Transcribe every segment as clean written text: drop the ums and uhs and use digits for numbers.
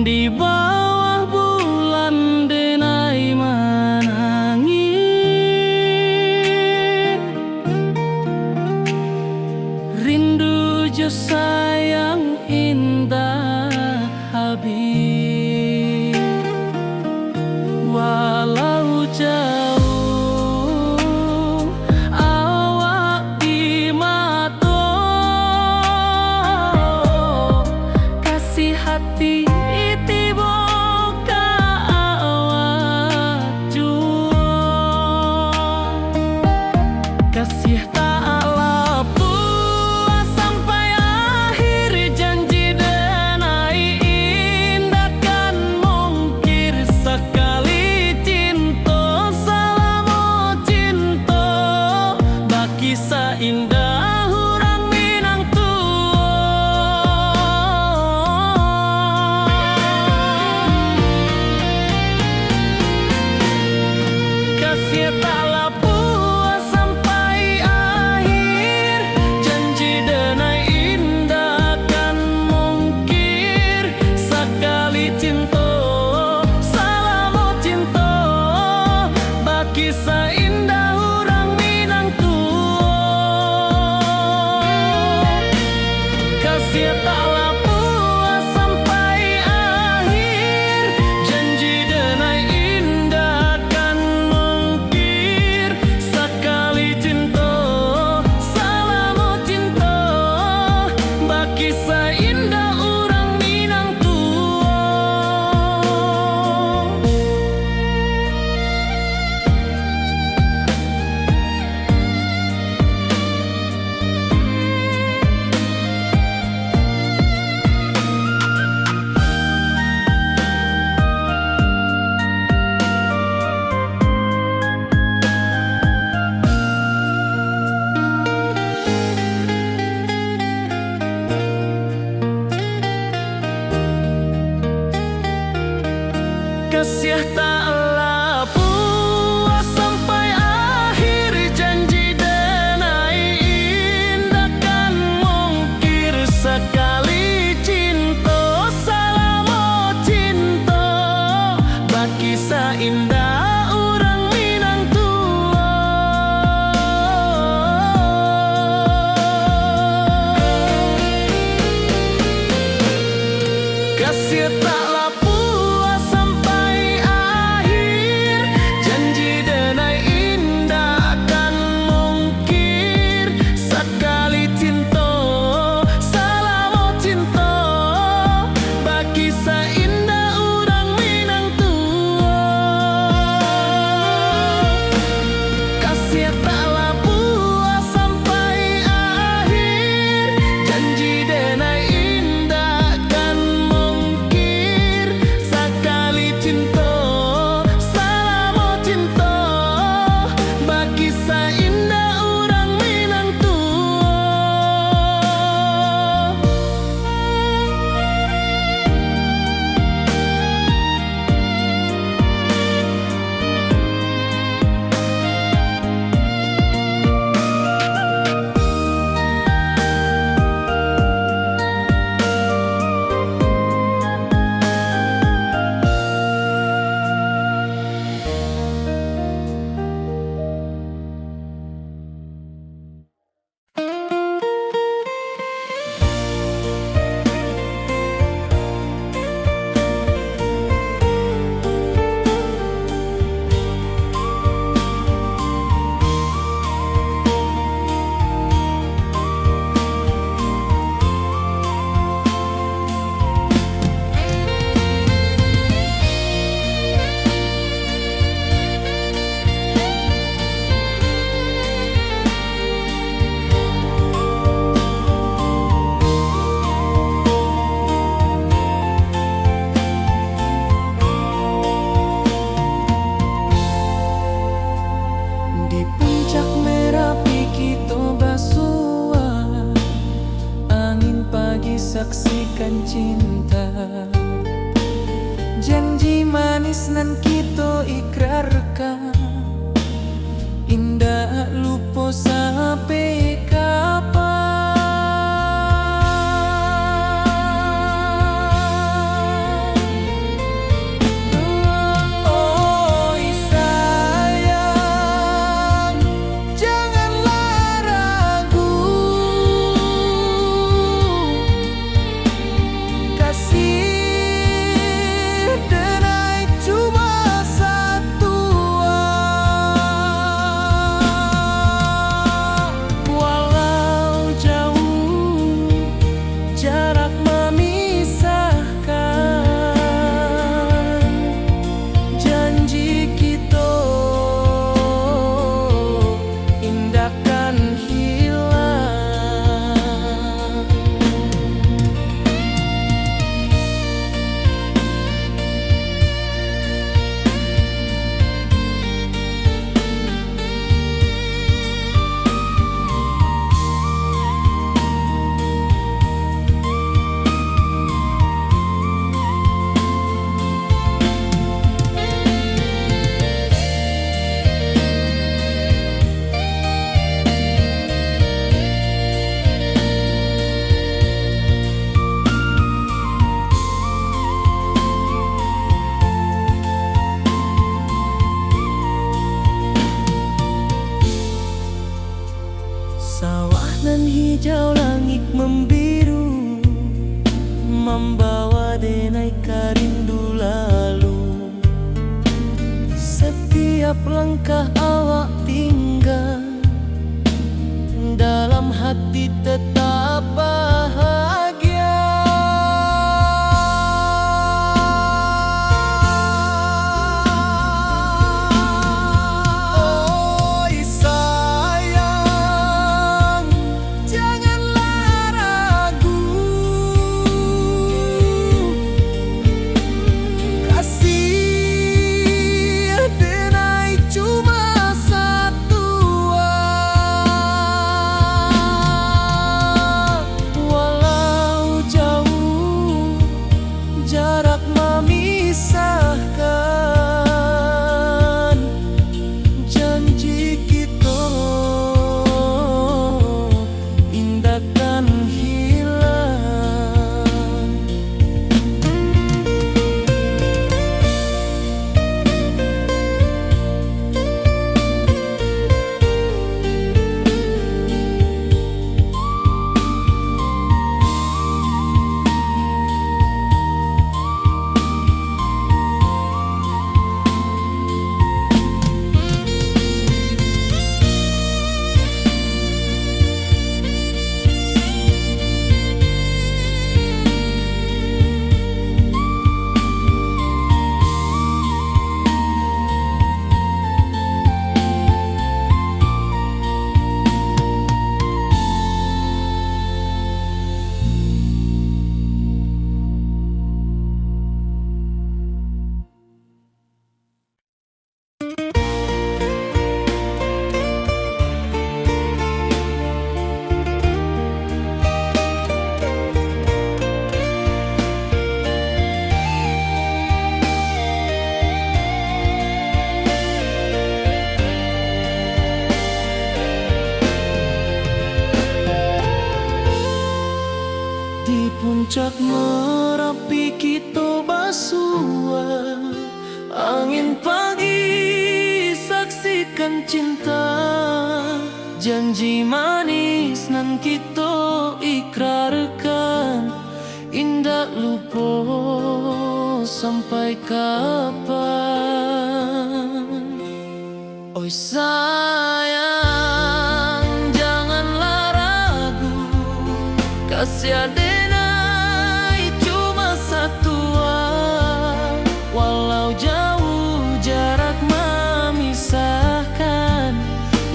Di bawah bulan denai menangis, rindu jo sayang indah habis. Walau jauh awak di mata, kasih hati kasih tak puas sampai akhir, janji denai indah kan mungkir sekali cinta, selama cinta baki seindah orang Minang tua. Kasih taklah puas sampai akhir, janji denai indah kan mungkir sekali cinta, selama cinta baki seindah orang Minang tua. Kasih taklah puas sampai akhir, janji denai indah kan mungkir sekali cinta, selama cinta baki seindah orang Minang tua. Kasih taklah puas sampai akhir, janji denai indah kan mungkir sekali cinta, selama cinta baki seindah orang Minang tua. Kasih taklah puas sampai akhir, janji denai indah kan mungkir sekali cinta, selama cinta baki seindah orang Minang tua. Kasih taklah puas sampai akhir, janji denai indah kan mungkir manis nan kita ikrarkan, indah lupa sampai kapan. Oi sayang, janganlah ragu, kasih denai cuma satu. Walau jauh jarak memisahkan, janji kita indahkan hilang. Sawah nan hijau, langit membiru, membawa denai karindu lalu. Setiap langkah awak tinggal, dalam hati tetap bahagia. Oi sayang, janganlah ragu, kasih denai cuma satu. Walau jauh jarak memisahkan, janji kita indahkan hilang. Di puncak Merapi kita basua, angin pagi saksikan cinta, janji manis nan kita ikrarkan, indah lupa sampai kapan. Oi sayang, janganlah ragu, kasih denai cuma satu. Walau jauh jarak memisahkan,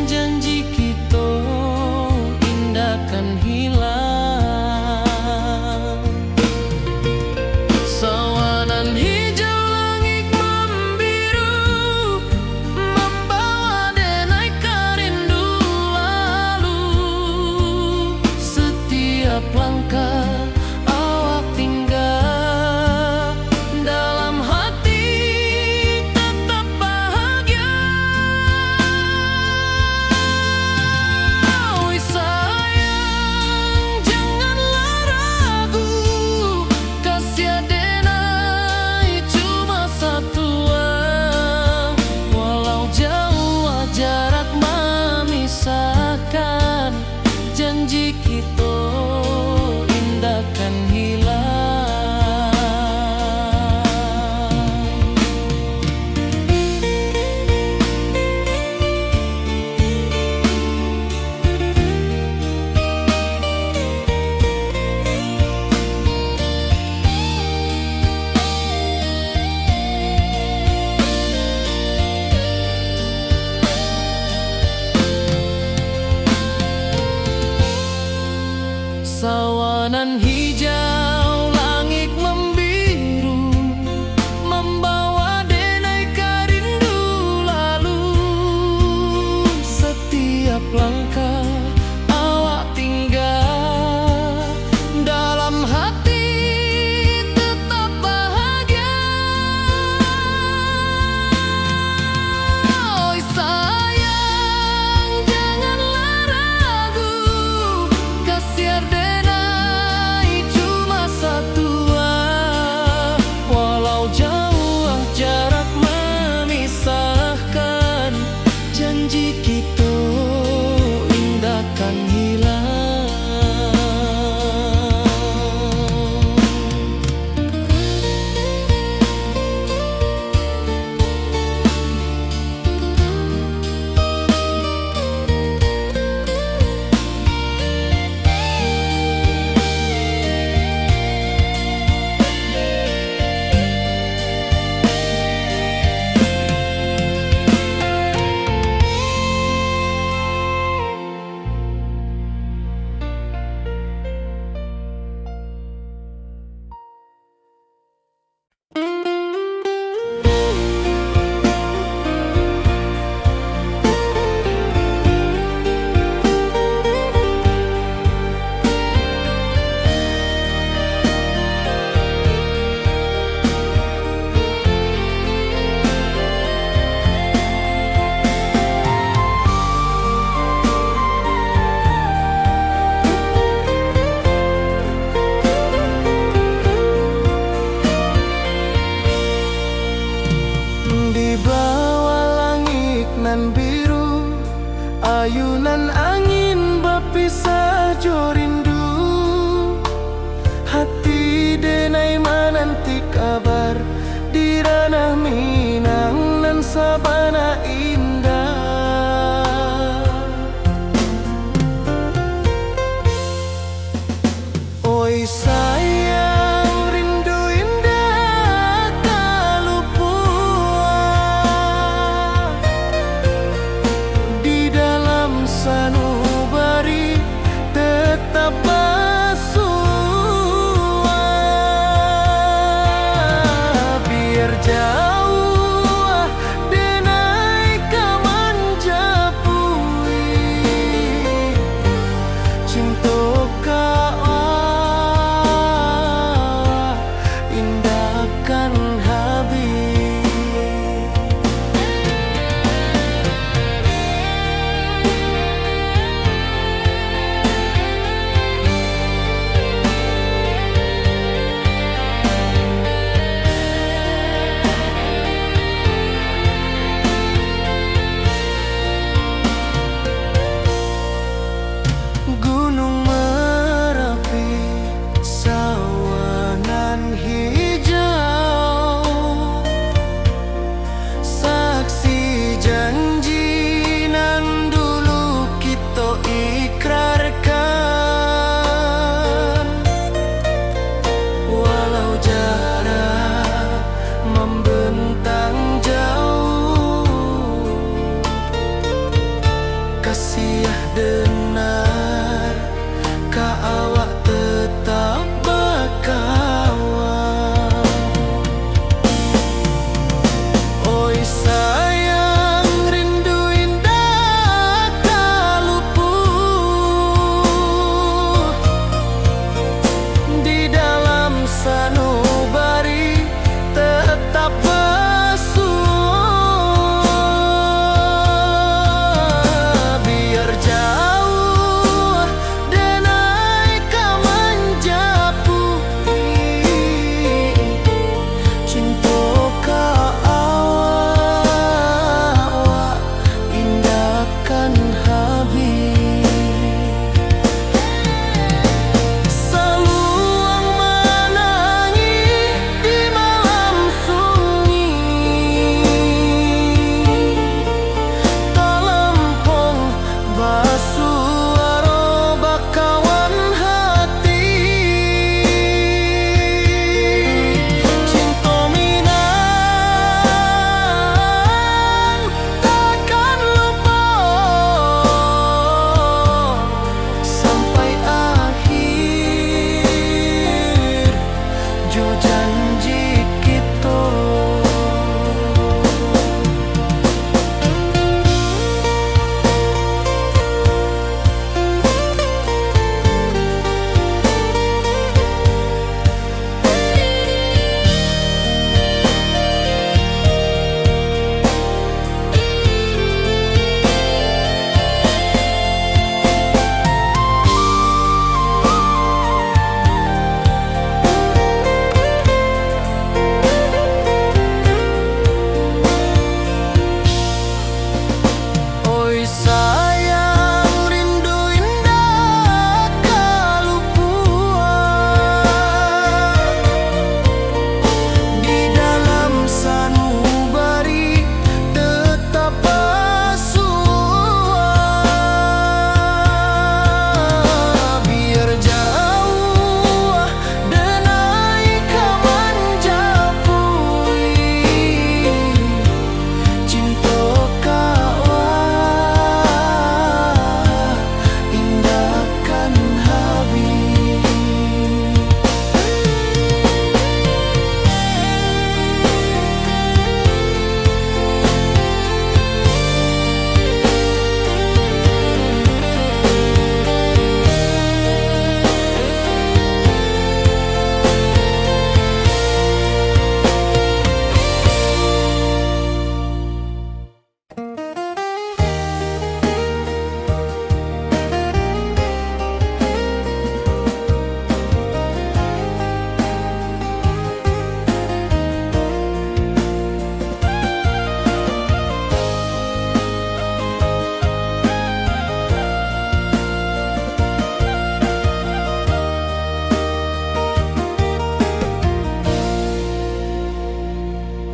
janji kita indahkan hilang. Sawanan hijau, langit membiru, membawa denai karindu lalu. Setiap langkah nan biru, ayunan angin berpisah jo rindu. Hati denai menanti kabar di ranah Minang nan sabana indah. Oi sayang, rindu indah kalupua di dalam sanubari tetap bersua. Biar jauh denai kamanjapui cinta indahkan habis.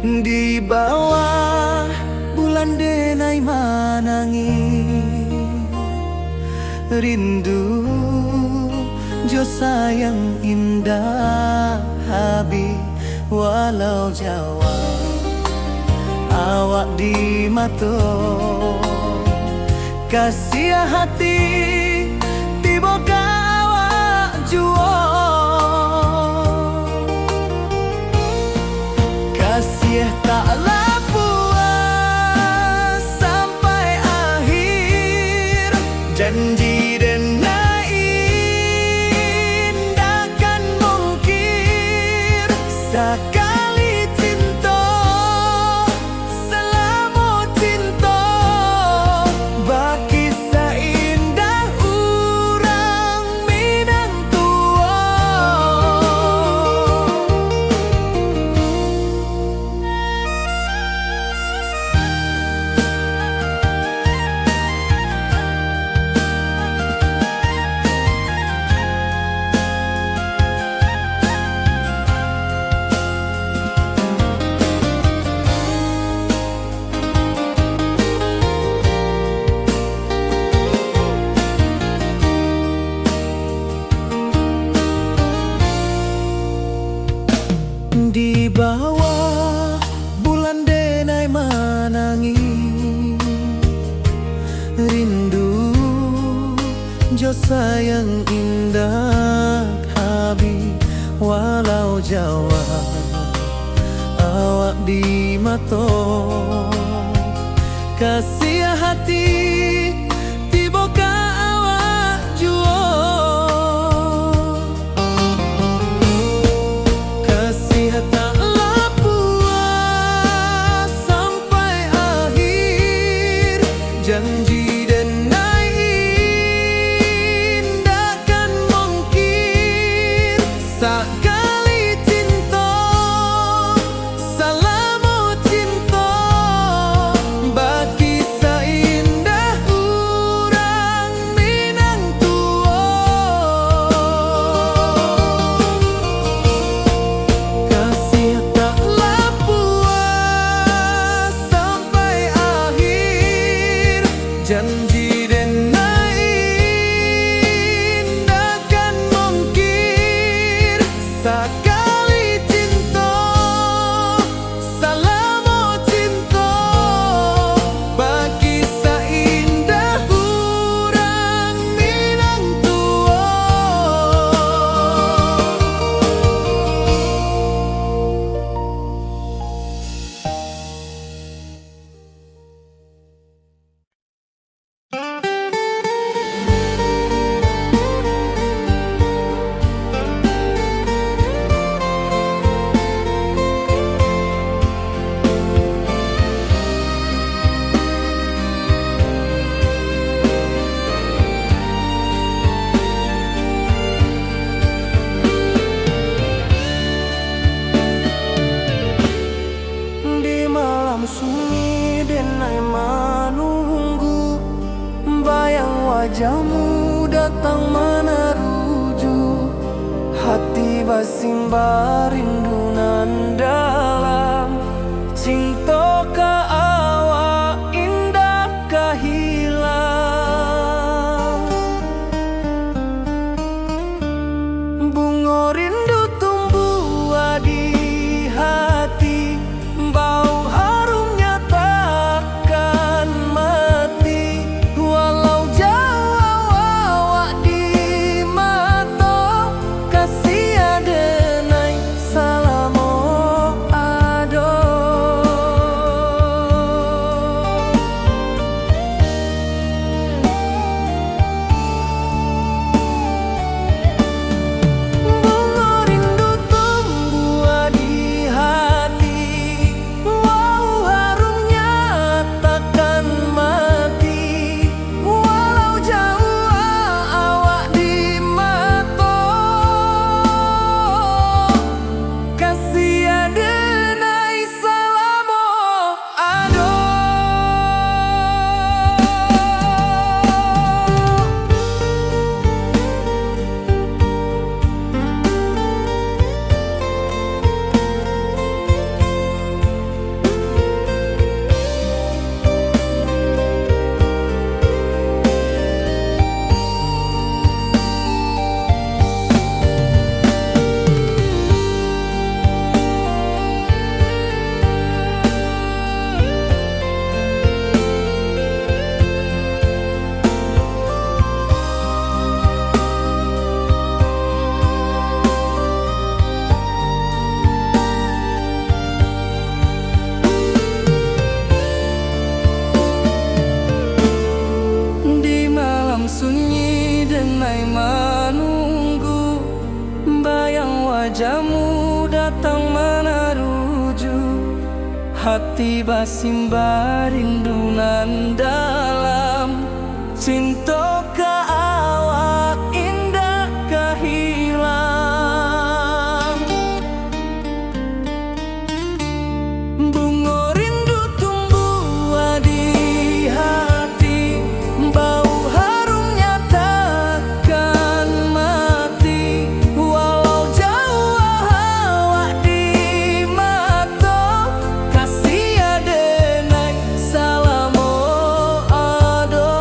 Di bawah bulan denai manangi rindu jo sayang indah habi walau Jawa awak di mato kasih hati tiba ka awak juo kasih taklah puas sampai akhir janji denai indakan mungkir sekali cinta selama cinta baki seindah urang Minang tua. Di bawah bulan denai manangi rindu jo sayang indah habi walau Jawa awak di mato kasih hati tiba ka awak juo taklah puas sampai akhir janji denai indakan mungkir sekali cinta selama cinta baki seindah urang Minang tua kasih taklah puas sampai akhir janji denai indakan mungkir sekali cinta selama cinta baki seindah urang Minang tua. Di malam sunyi denai menunggu bayang wajahmu datang meneruju hati basimba rindu nan dalam cinta ka awak indah ka hilang bunga rindu tumbuh di hati bau harumnya takkan mati walau jauh awak di mata kasih denai salah hati basimba rindunan dalam cinta ka awak indah kahilang. Bunga rindu tumbuh di hati, bau harumnya takkan mati. Walau jauh awak di mata, kasih adenai salamo ado.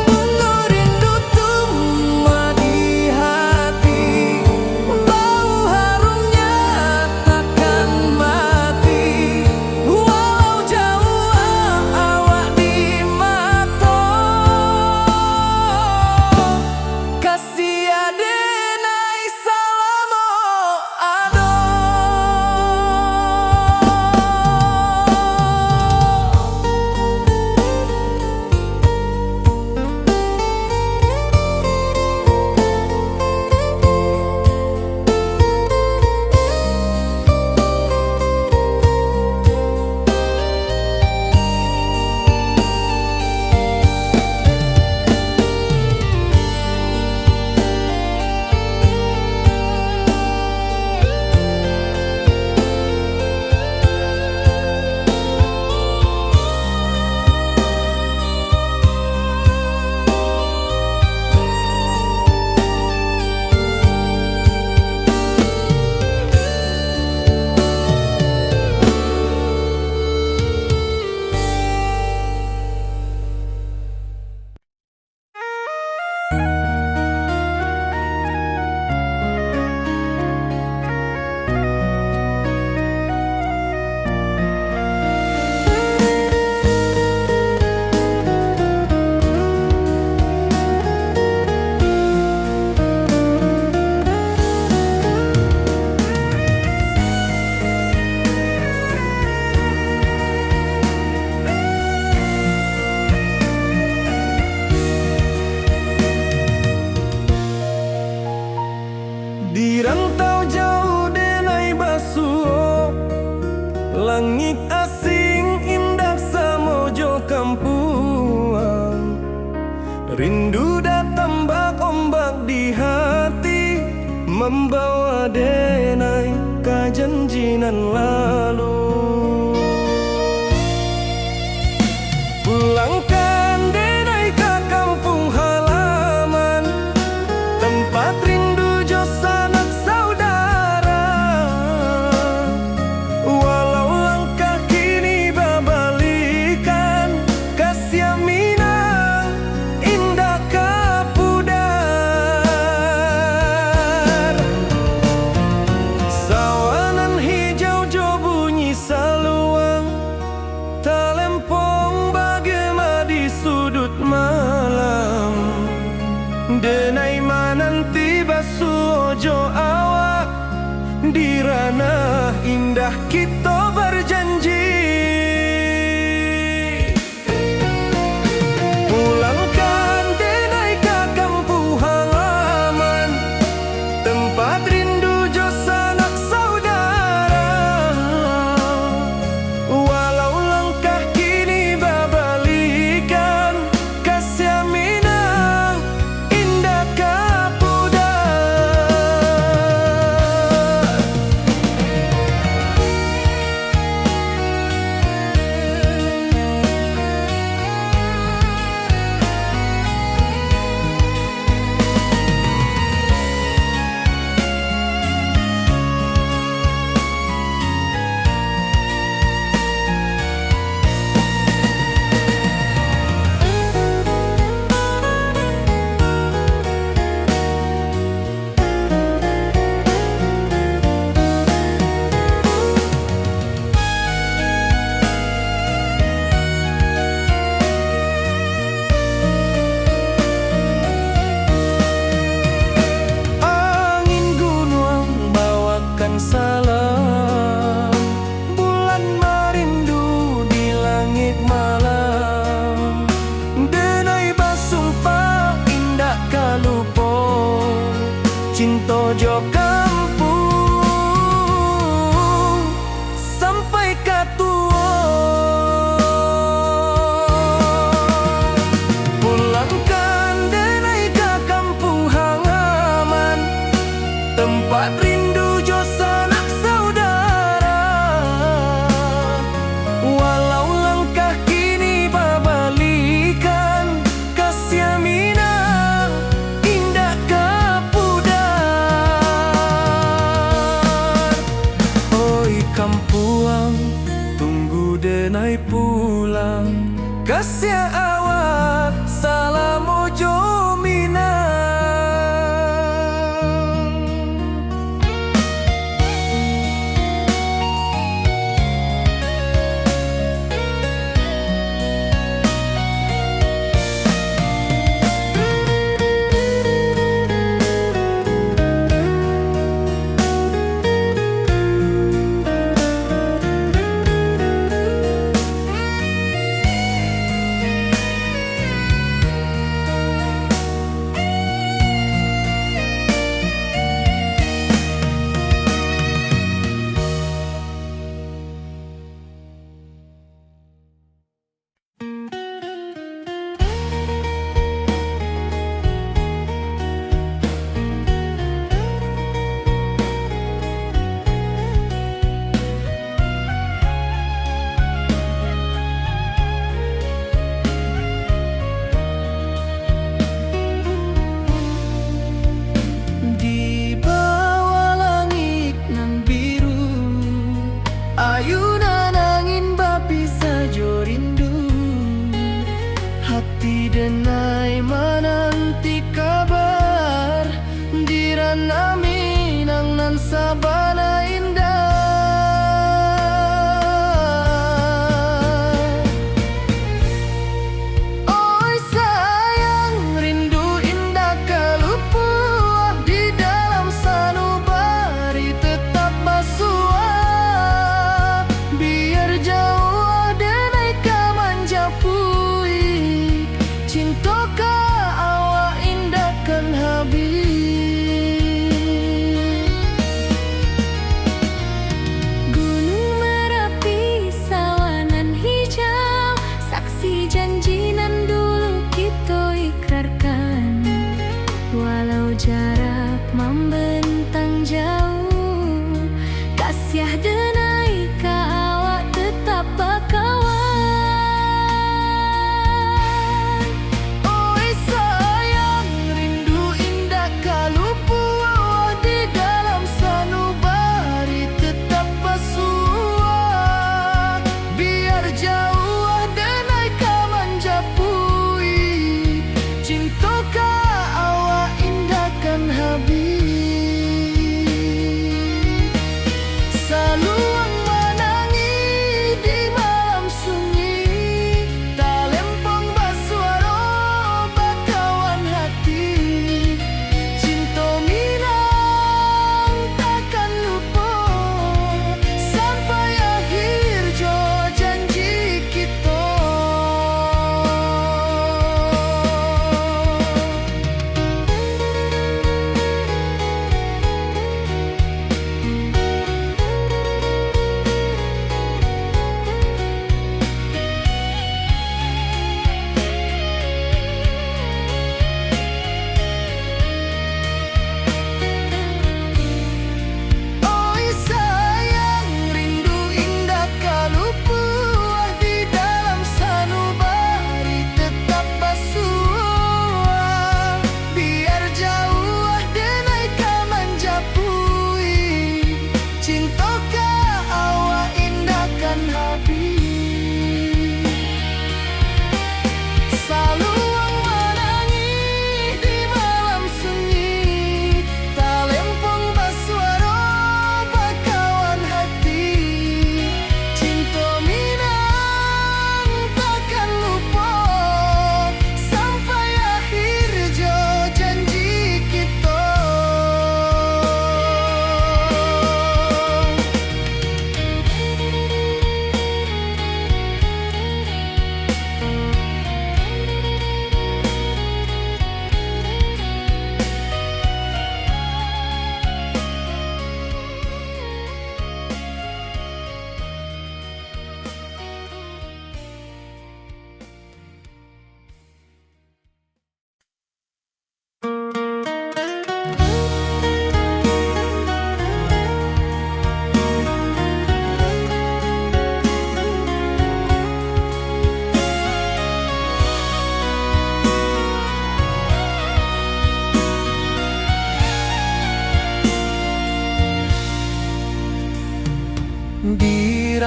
Bunga rindu tumbuh di hati, bau harumnya takkan mati. Walau jauh awak di mata, kasih adenai salamo ado. Di rantau jauh denai basuh, langit asing indah samojo kampuang. Rindu datang bak ombak di hati, membawa denai ka janjinan lalu. Pulangkan denai ka kampung halaman, tempat rindu jo sanak saudara. Walau langkah kini babalikan, kasih minang indah kapudar. Sawanan hijau jo bunyi saluang, talempong bagema di sudut malam. Denai mananti basuh ojo awak, di ranah indah kita berjanji. Pulangkan denai ka kampung halaman, tempat rindu jo sanak saudara. Walau langkah kini babalikan, kasih minang indah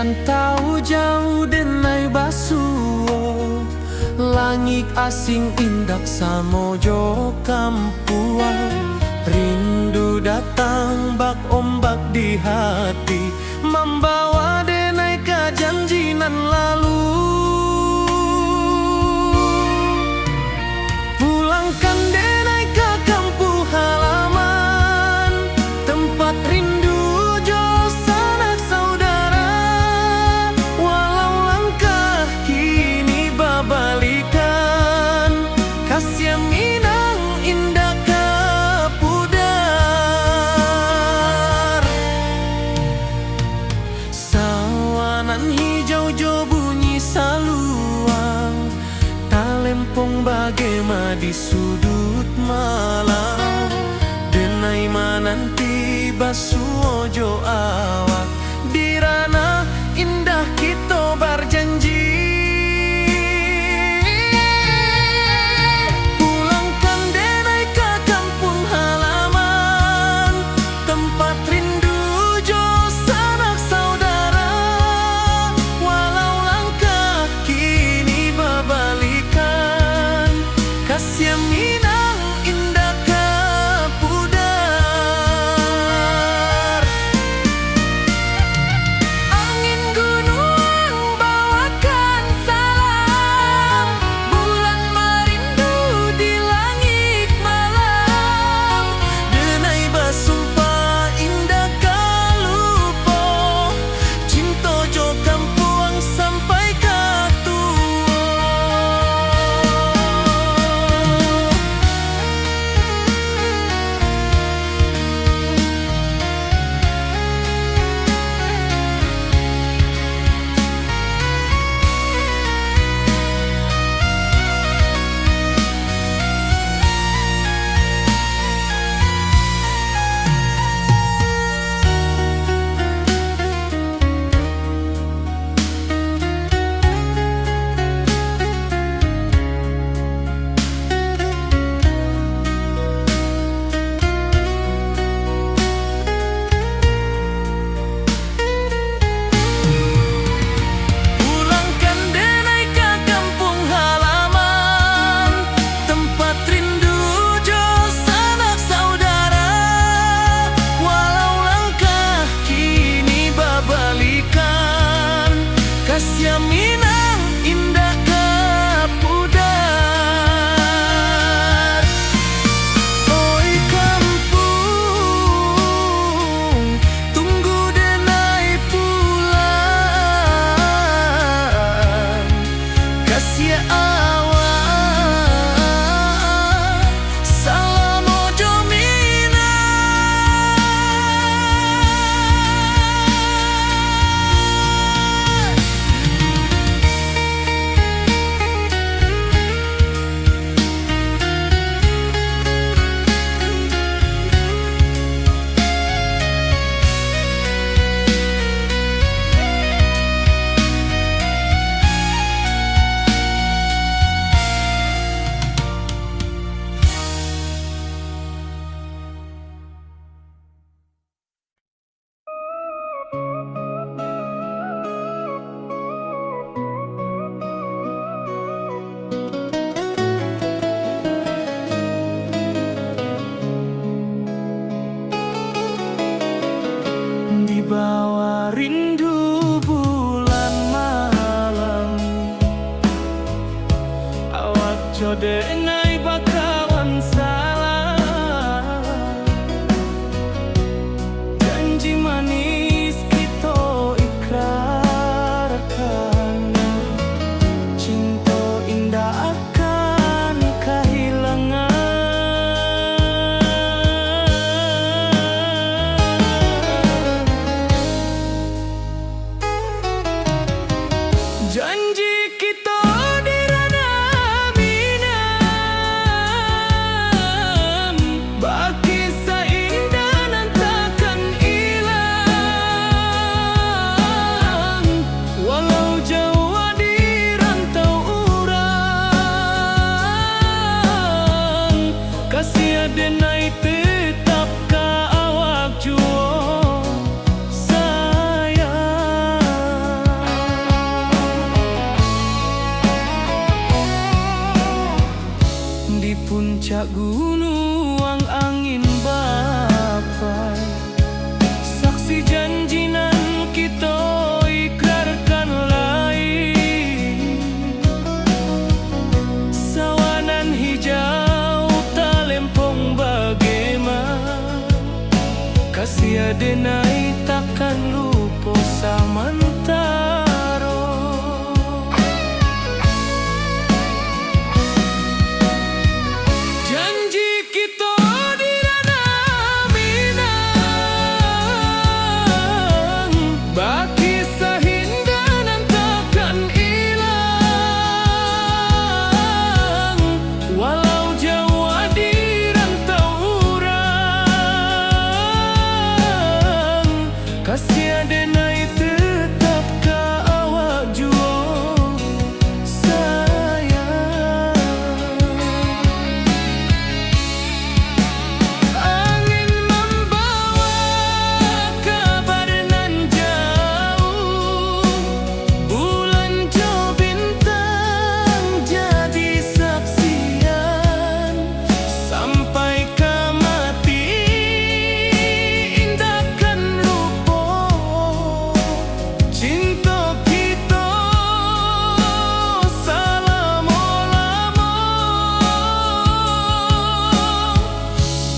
rantau jauh denai basuo, langit asing indak samojo kampuang. Rindu datang bak ombak di hati, membawa denai ke janjinan lalu. Pulangkan denai ke kampung halaman, tempat rindu jo sanak saudara. Walau langkah kini babalikan, kasih minang indah ke pudar. Sawanan hijau jo bunyi saluang, talempong bagema di sudut malam. Denai mananti basuo jo awak, di ranah indah kita berjanji. Pulangkan denai ke kampung halaman, tempat rindu jo sanak saudara. Walau langkah kini babalikan, kasih minang indah ke pudar. Angin gunung bawakan salam, bulan merindu di langit malam. Denai basumpah indah kalupo, cinta jo kampuang sampai ke tua. Pulangkan denai ke kampung halaman, tempat rindu jo sanak saudara. Walau langkah kini babalikan, kasih minang indah ke pudar. Oi kampung, tunggu denai pulang. Kasih awak salam ojo minang. Di bawah rindu bulan malam, awak jo denai bakawan salam. Janji manis kita ikrarkan, cinta indah akan kehilangan. Janji kita di ranah minang, Di puncak gunung angin bapai, saksi janji nan kita ikrarkan lain. Sawanan hijau talempong bagaimana, kasih adenai takkan lupa samantaro. Janji kita di ranah Minang, baki sahindanan takkan hilang. Walau jauh di rantau urang, kasih adenai tetap ka awak jua sayang. Angin membawa kabar nan jauh, bulan jo bintang jadi saksian. Sampai ke mati indahkan lupa cinta kita selama-lama.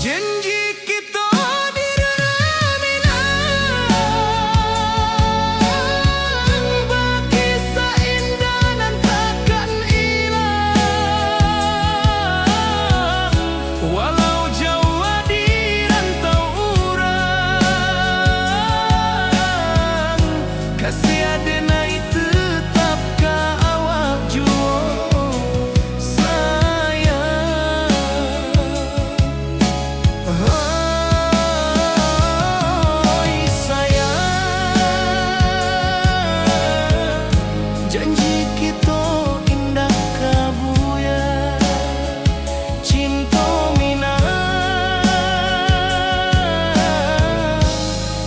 Janji kita di ranah Minang, baki seindah nan takkan hilang. Walau jauh di rantau urang, kasih adenai tetap ka awak jua sayang. Oi sayang, janji kita indah kabuya, cinta Minang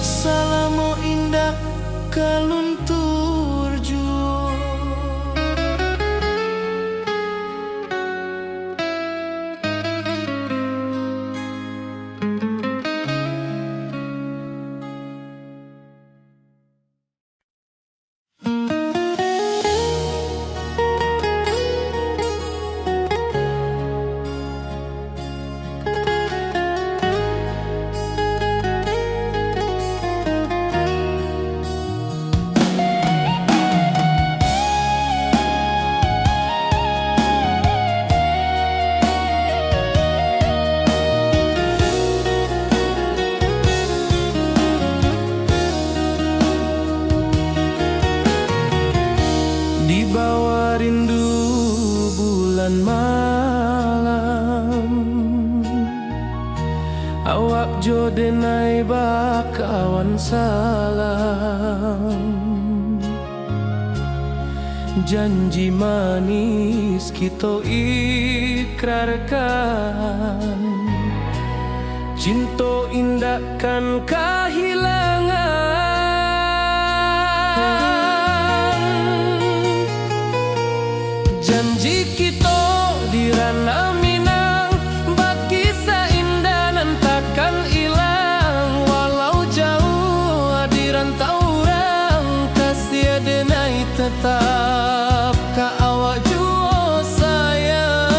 selama indah kaluntur jua. Di bawah rindu bulan malam, awak jo denai bakawan salam. Janji manis kita ikrarkan, cinta indahkan kehilangan. Janji kita di ranah Minang, baki seindah nan takkan hilang. Walau jauh di rantau urang, kasih adenai tetap ka awak jua sayang.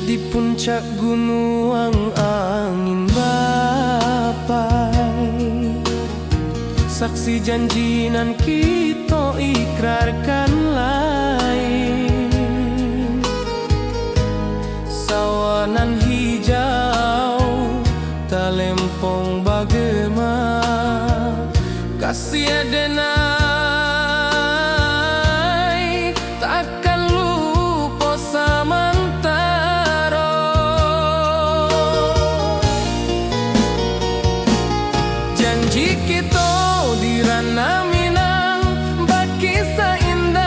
Di puncak gunung angin bapai, saksi janji nan kita ikrarkan lain. Sawanan hijau talempong bagaimana, kasih adenai takkan lupa samantaro. Janji kita di ranah Minang, baki seindah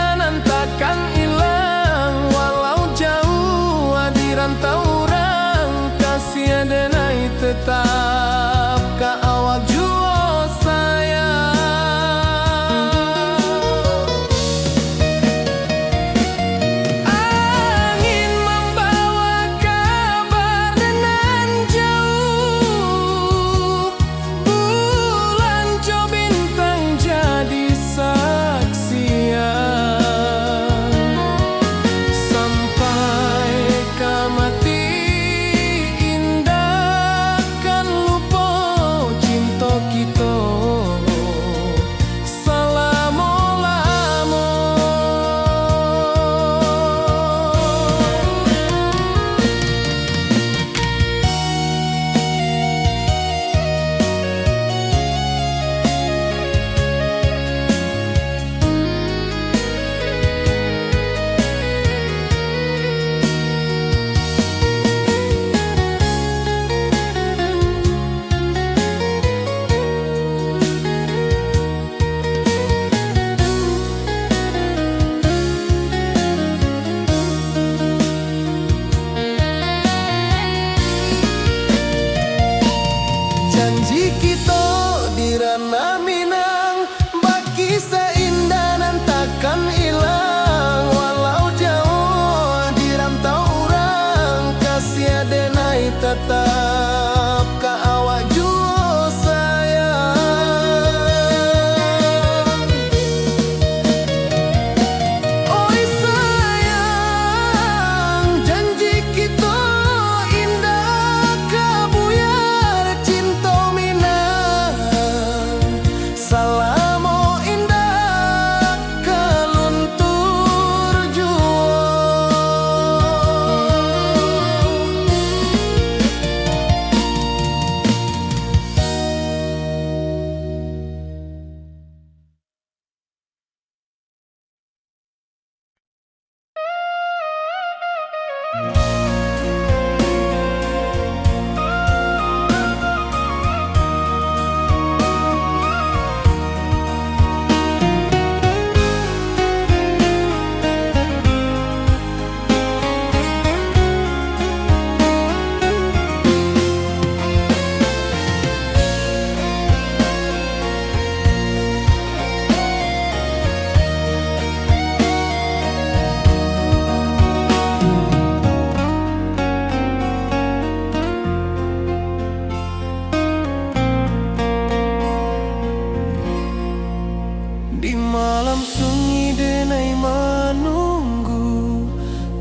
Di malam sunyi denai menunggu,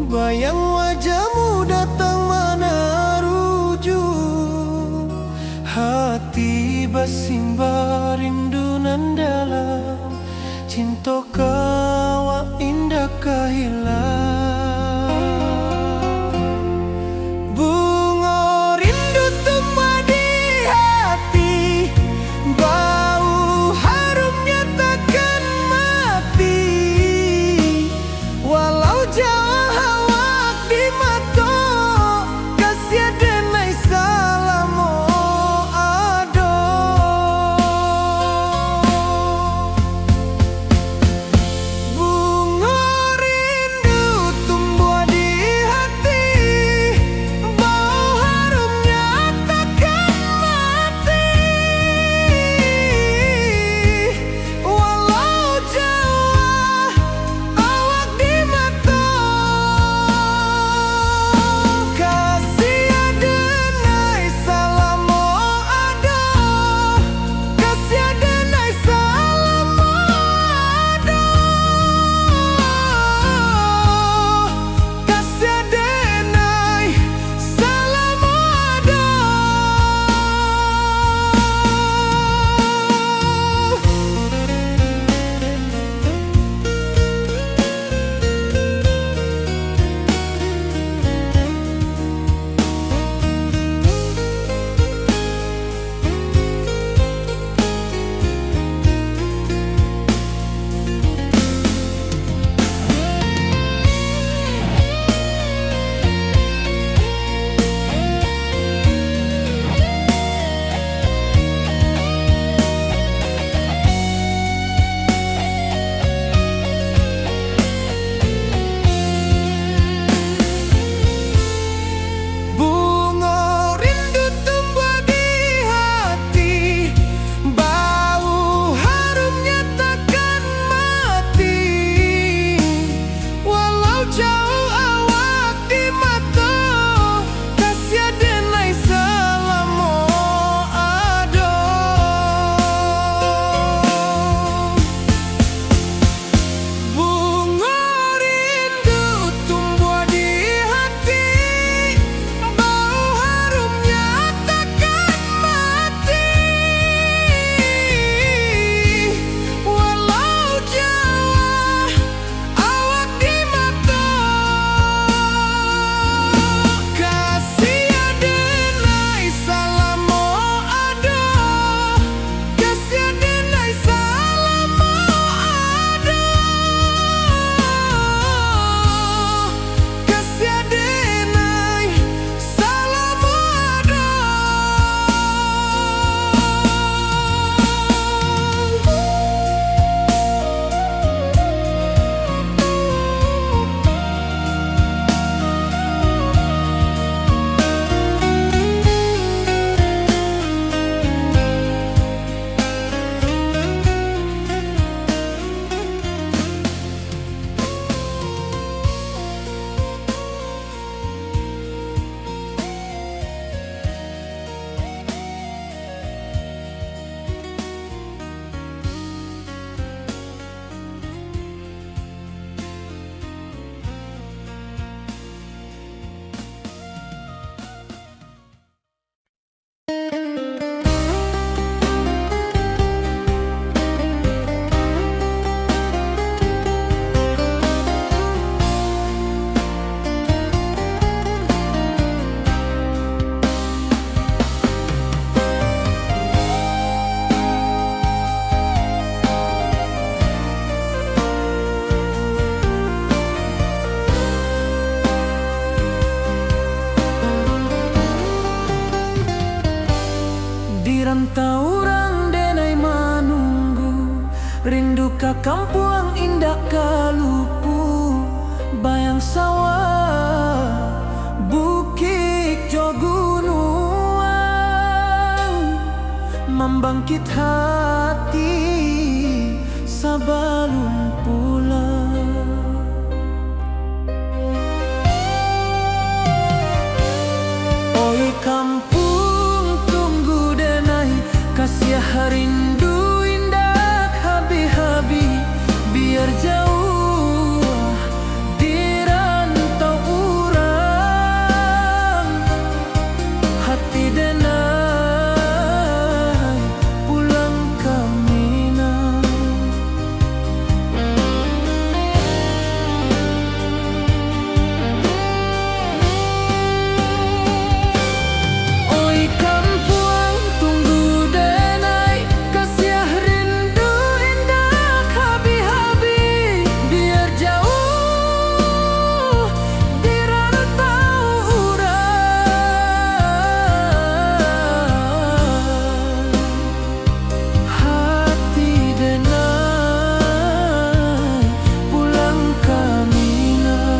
bayang wajahmu datang meneruju. Hati bersimbar rindu nan dalam, cinta kawa indah kehilang. Bunga rindu tumbuh di hati, bau harumnya takkan mati. Walau jauh hawak di mata, kasih denai salamo ado. Bunga rindu kampuang indah kalupu, bayang sawah, bukit jo gunung, membangkit hati sabalun pulang. Oi kampung tunggu denai, kasih rindu indah habi-habi, biar jauh di rantau urang, hati denai pulang ke Minang. Oi kampuang tunggu denai, kasih rindu indah habi-habi, biar jauh di rantau urang, hati denai pulang ke Minang.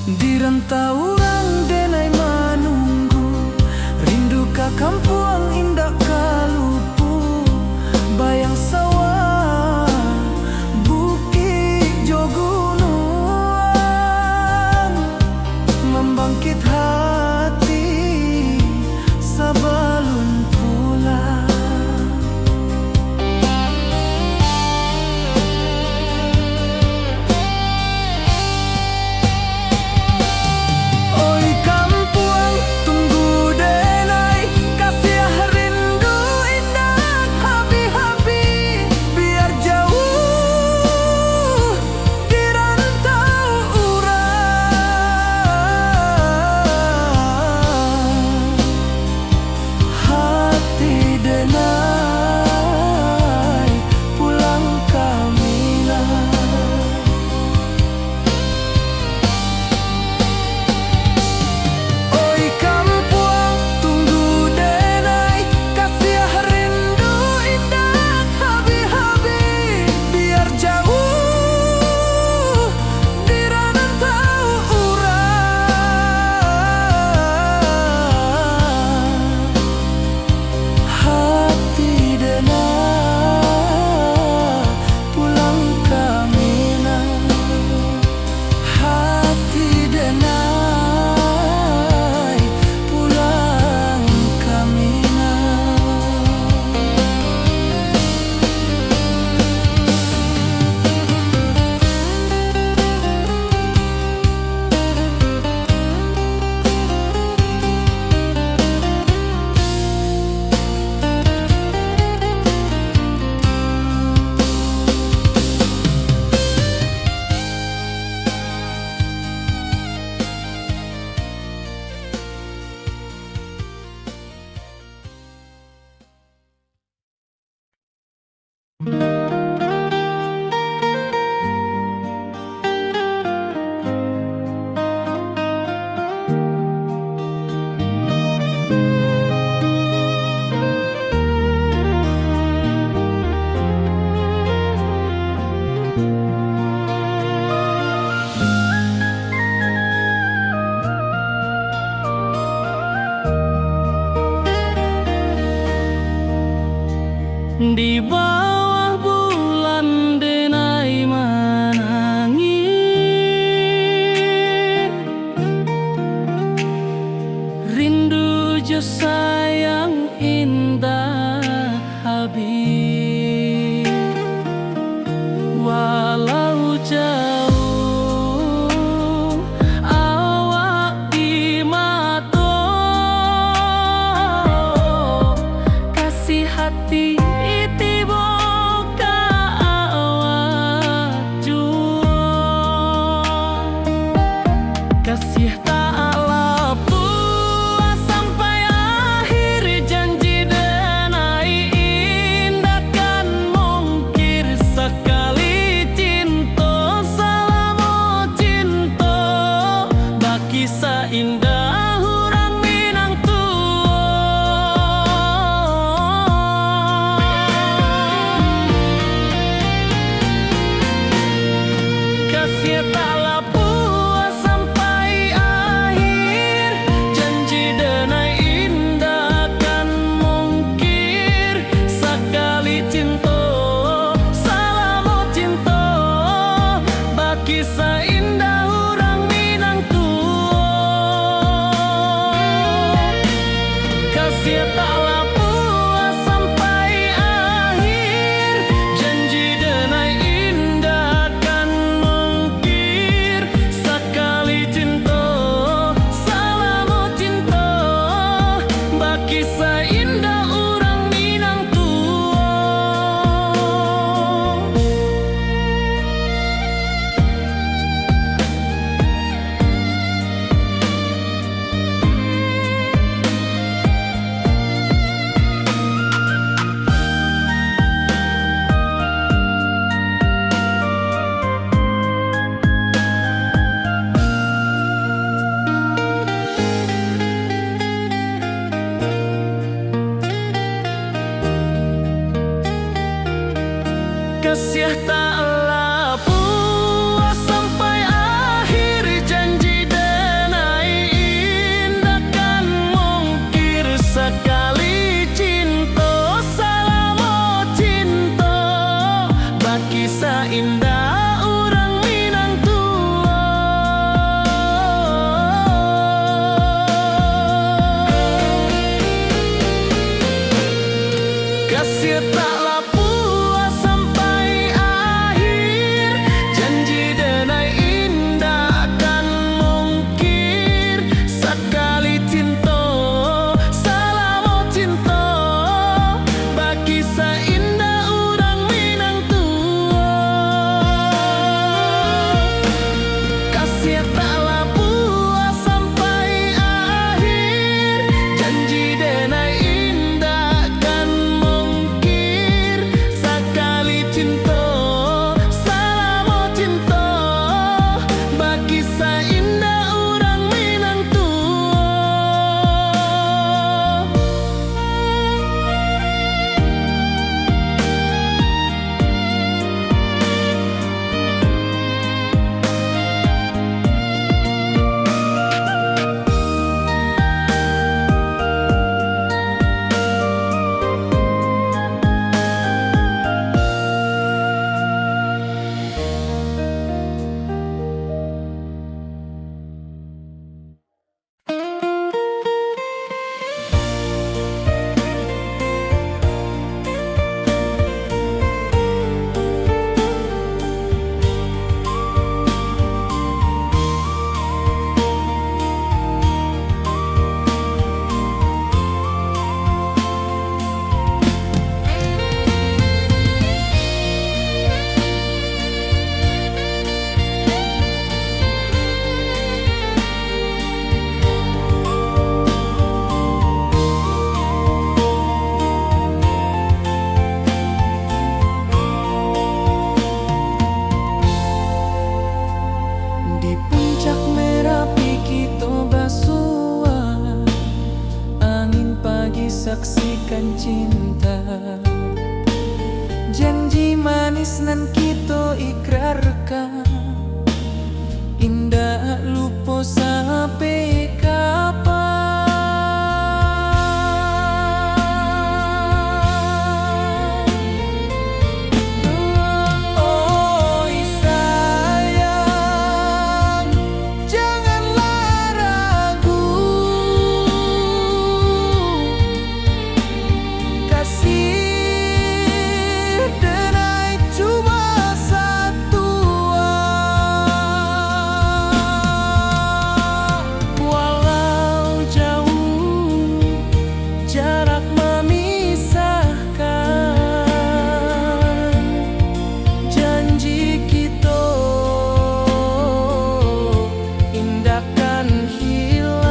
Di rantau urang denai menunggu, rindu ka kampuang indah kalupu, bayang sawah, bukit jo gunung, membangkit hati sabalun pulang. Oi kampuang tunggu denai, kasih rindu indah habi-habi, biar jauh di rantau urang, hati denai pulang ke Minang. Oi kampuang tunggu denai, kasih rindu indah habi-habi, biar jauh di rantau urang, hati denai pulang ke Minang, hati denai pulang ke Minang. Di bawah bulan denai menangis, rindu jo sayang indah habis, walau jauh awak di mata. indah urang Minang tua. Kasih taklah puas sampai akhir, janji denai indah kan mungkir. Sekali cinta salamo cinta, baki indah urang Minang tua. Kasih taklah puas sampai akhir, janji denai indah kan mungkir. Sekali cinta salamo cinta, baki indah urang Minang tua. Kasih taklah puas sampai akhir, janji denai indah kan mungkir. Sekali cinta salamo cinta, baki indah urang Minang tua. Di puncak Merapi kita basua, angin pagi saksikan cinta. Janji manis nan kita ikrarkan, indah lupa sampai kapan. Oi sayang, janganlah ragu, kasih denai cuma satu. Walau jauh jarak memisahkan, janji kita indahkan hilang.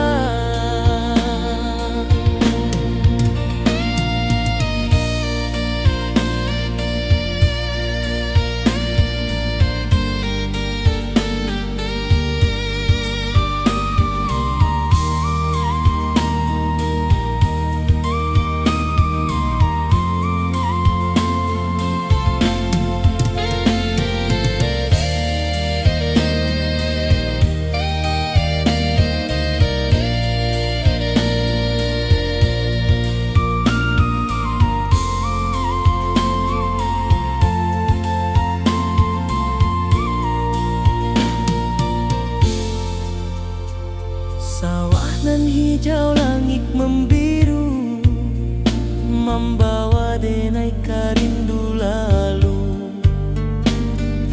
Sawah nan hijau, langit membiru, membawa denai karindu lalu.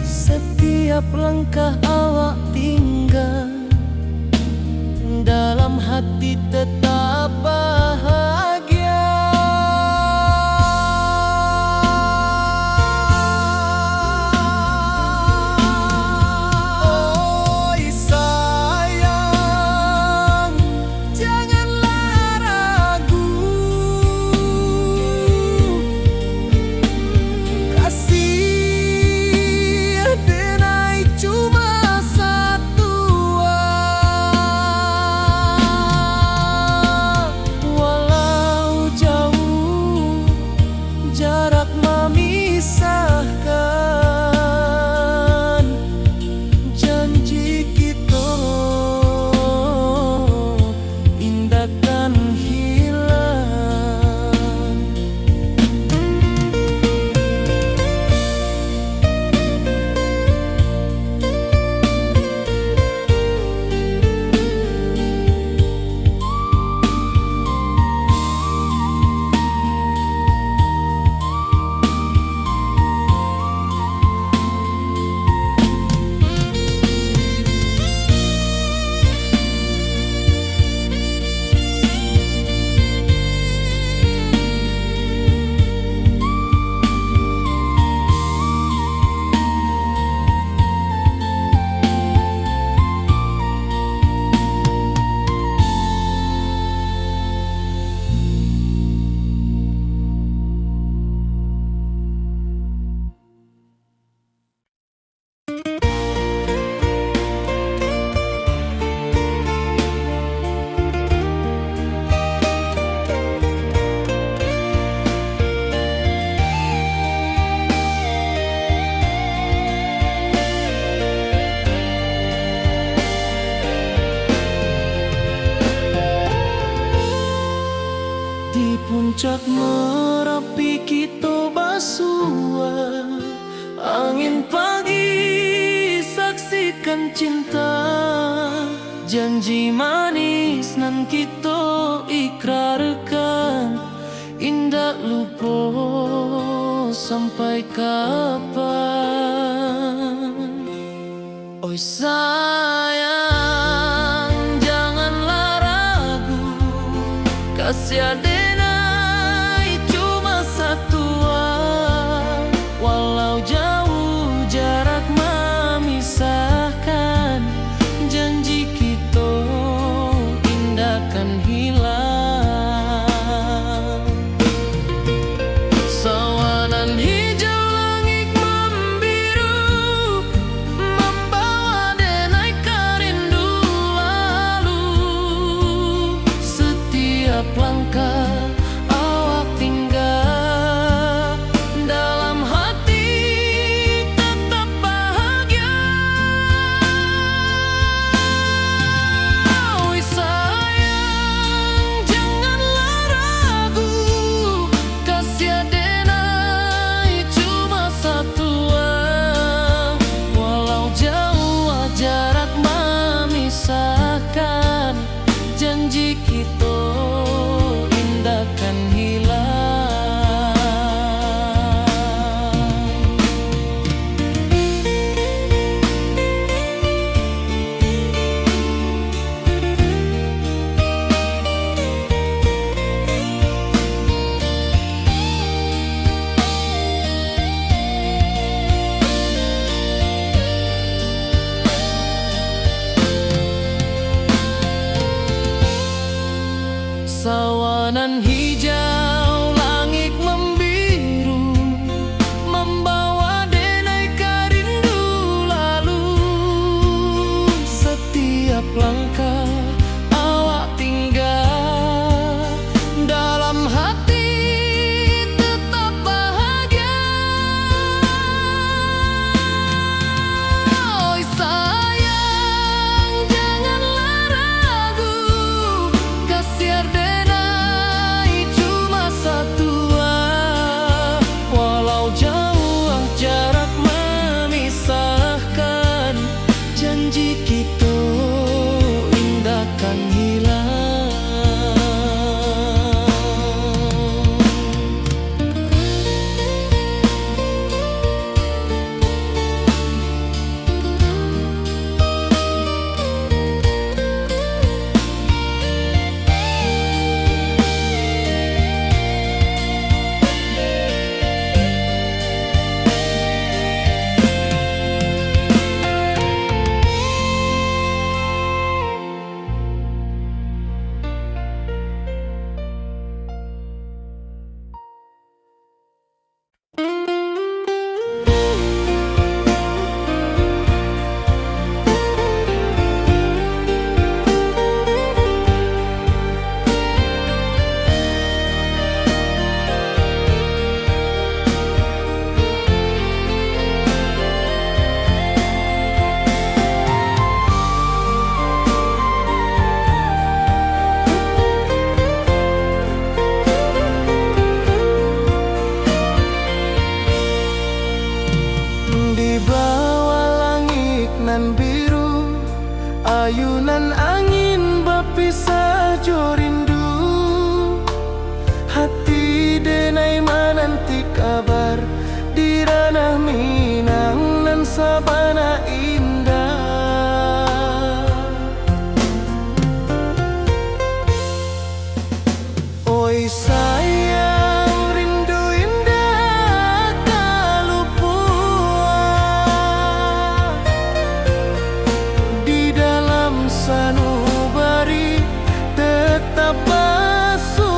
Setiap langkah awak tinggal, dalam hati tetap bahagia. Puncak Merapi kita basua, angin pagi saksikan cinta, janji manis nan kita ikrarkan, indah lupa sampai kapan. Oi sayang, janganlah ragu, kasih adenai cuma satu, walau jauh jarak memisahkan, janji kita indah kan hilang. Sawanan hijau langit membiru, membawa denai kerindu lalu. Setiap langkah awak tinggal, dalam hati tetap bahagia. Oi sayang, janganlah ragu, kasih adenai cuma satu, walau jauh jarak memisahkan, janji kita indah kan hilang. Sawanan hijau langit membiru, membawa denai kerindu lalu. Setiap langkah awak tinggal, dalam hati tetap bahagia. Oi sayang, janganlah ragu, kasih adenai cuma satu, walau jauh jarak memisahkan, janji kita indah kan hilang. Di bawah langit nan biru, ayunan angin berpisah jo rindu. Hati denai menanti kabar, di ranah Minang nan sabana indah. Oi sayang, rindu indah tak luput, di dalam sanubari tetap bersua.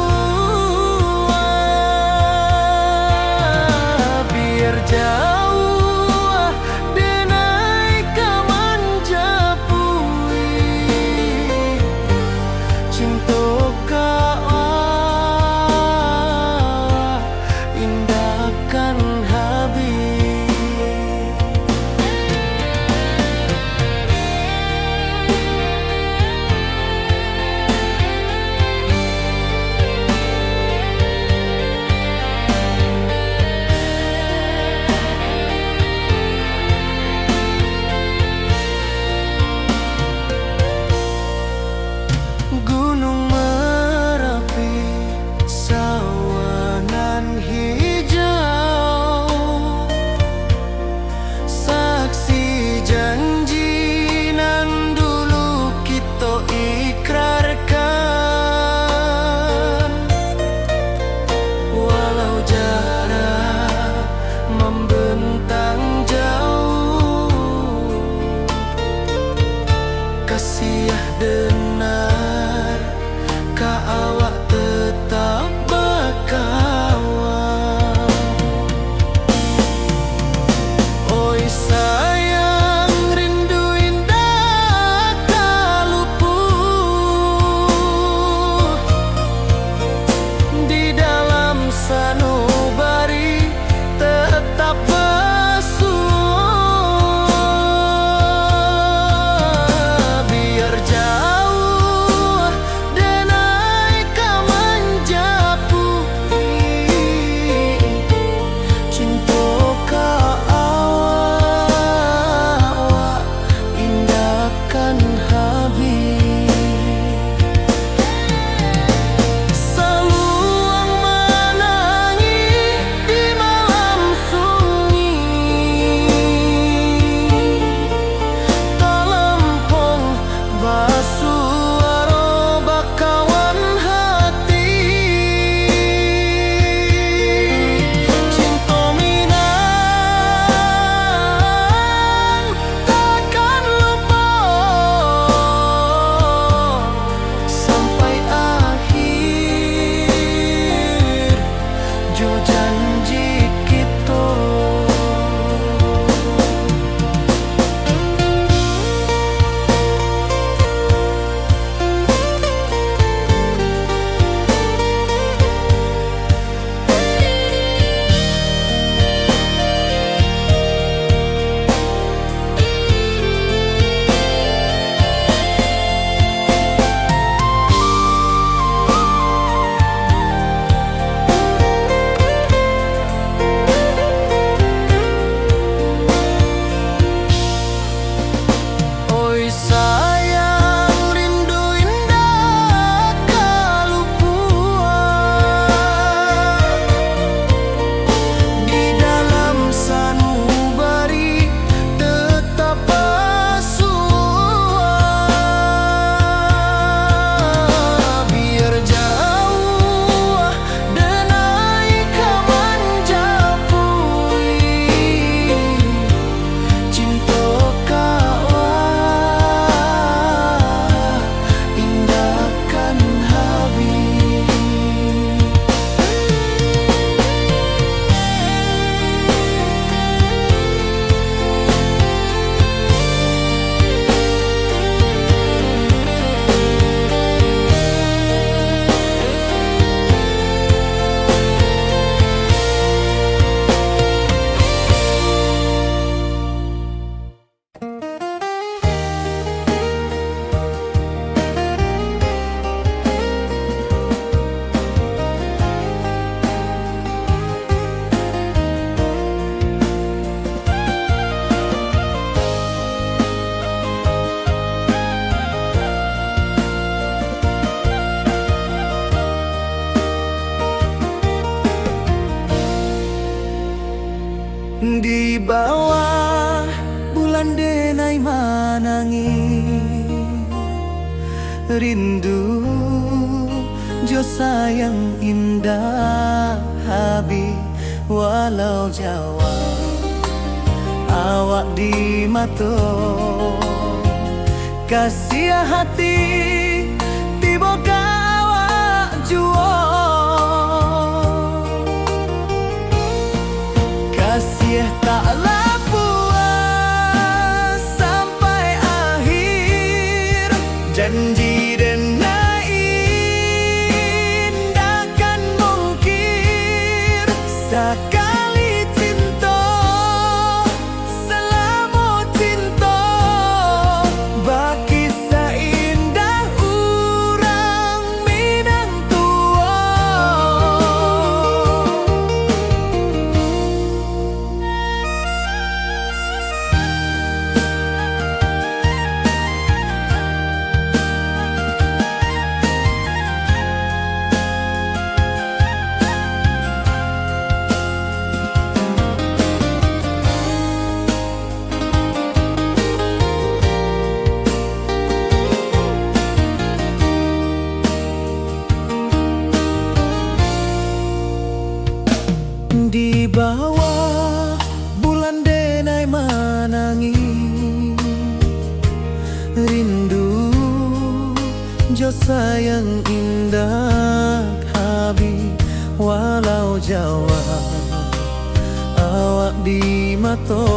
Biar jauh denai kamanjapui, cinta indah kan habis. Di bawah bulan denai manangi rindu jo sayang indah habi walau Jawa awak di mato kasih hati tiba awak juo kasih taklah puas sampai akhir janji dan indahkan mungkir sekali cinta selama cinta baki seindah urang Minang tua. Di bawah bulan denai manangi rindu jo sayang indah habi walau Jawa awak di mato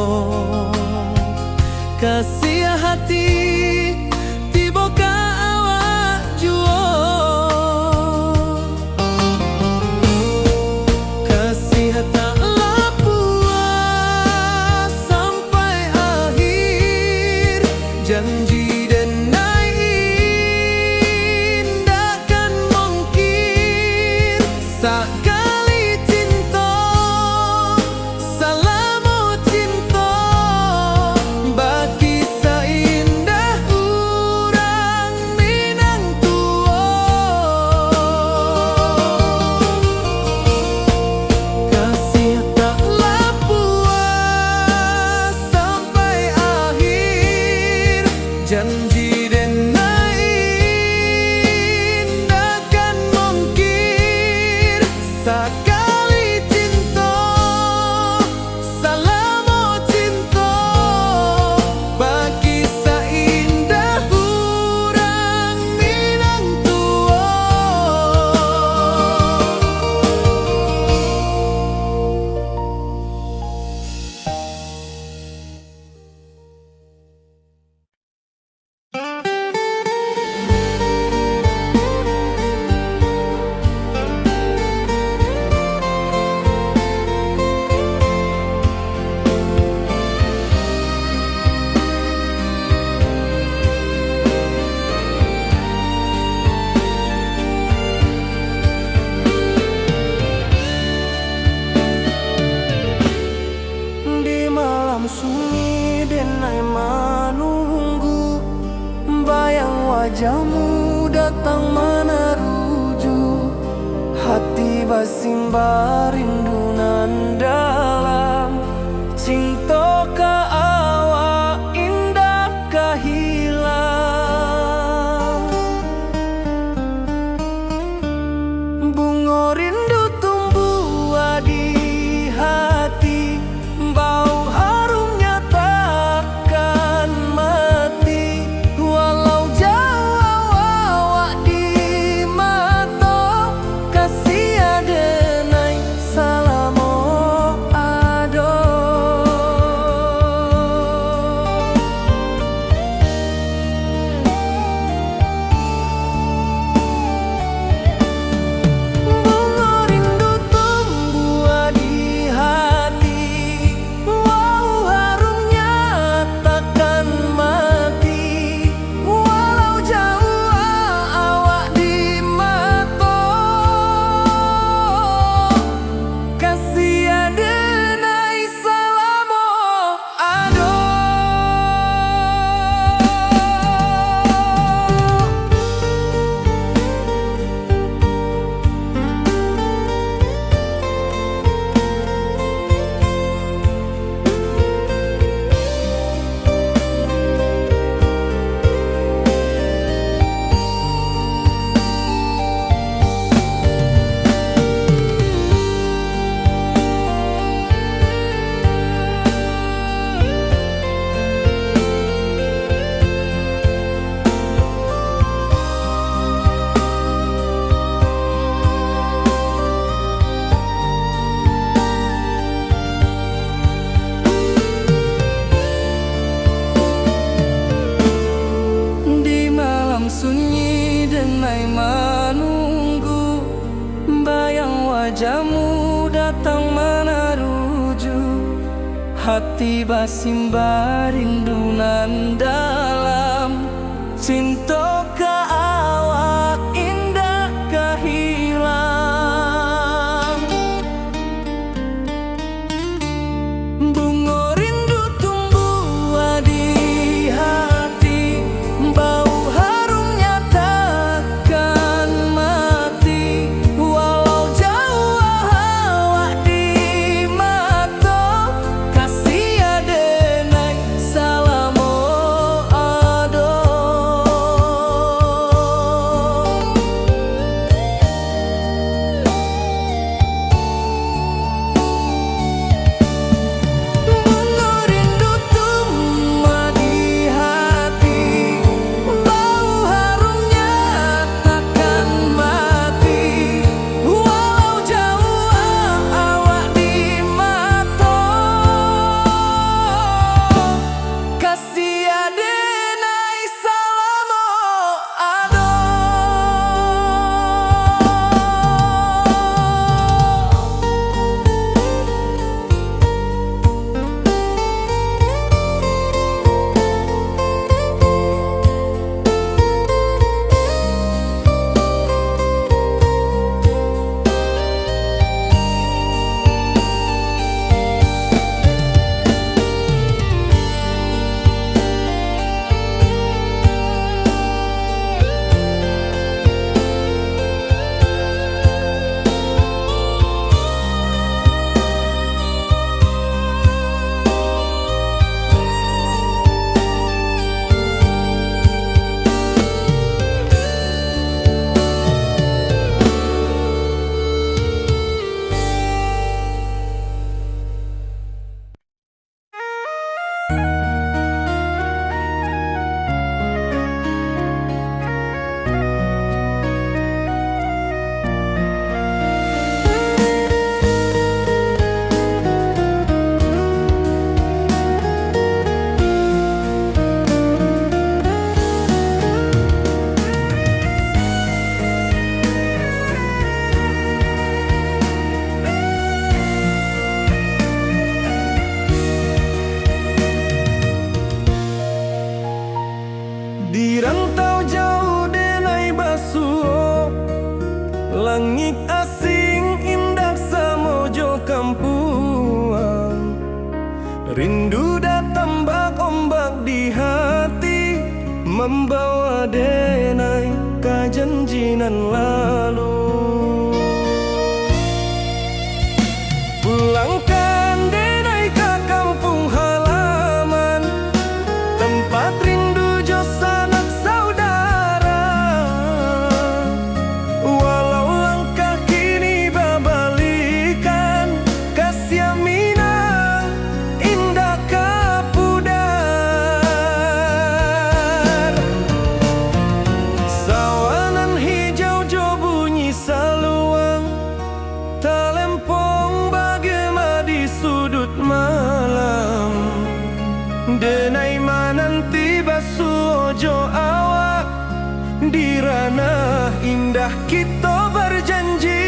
kasih hati tiba ka awak juo taklah puas sampai akhir janji dan indahkan mungkir sekali cinta selama cinta baki seindah urang Minang tua. Kasih taklah puas sampai akhir janji dan indahkan mungkir sekali cinta selama cinta baki seindah urang Minang tua. Di malam sunyi denai menunggu bayang wajahmu datang meneruju hati basimba rindu nan dalam cinta ka awak indah kahilang bunga rindu tumbuh di hati bau harumnya takkan mati walau jauh awak di mata kasih adenai datang menaruju, hati basimba rindunan dalam cinta ka awak indah kahilang. Bunga rindu tumbuh di hati, bau harumnya takkan mati. Walau jauh awak di mata, kasih adenai salamo ado. Bunga rindu tumbuh di hati, bau harumnya takkan mati. Walau jauh awak di mata, kasih adenai salamo ado. Di rantau jauh denai basuh, langit asing indah samojo kampuang. Rindu datang bak ombak di hati, membawa denai ka janjinan lalu. Pulangkan denai ka kampung halaman, tempat rindu jo sanak saudara. Walau langkah kini babalikan, kasih minang indah kapudar. Sawanan hijau jo bunyi saluang, talempong bagema di sudut malam. Denai mananti basuh ojo awak, di ranah indah kita berjanji.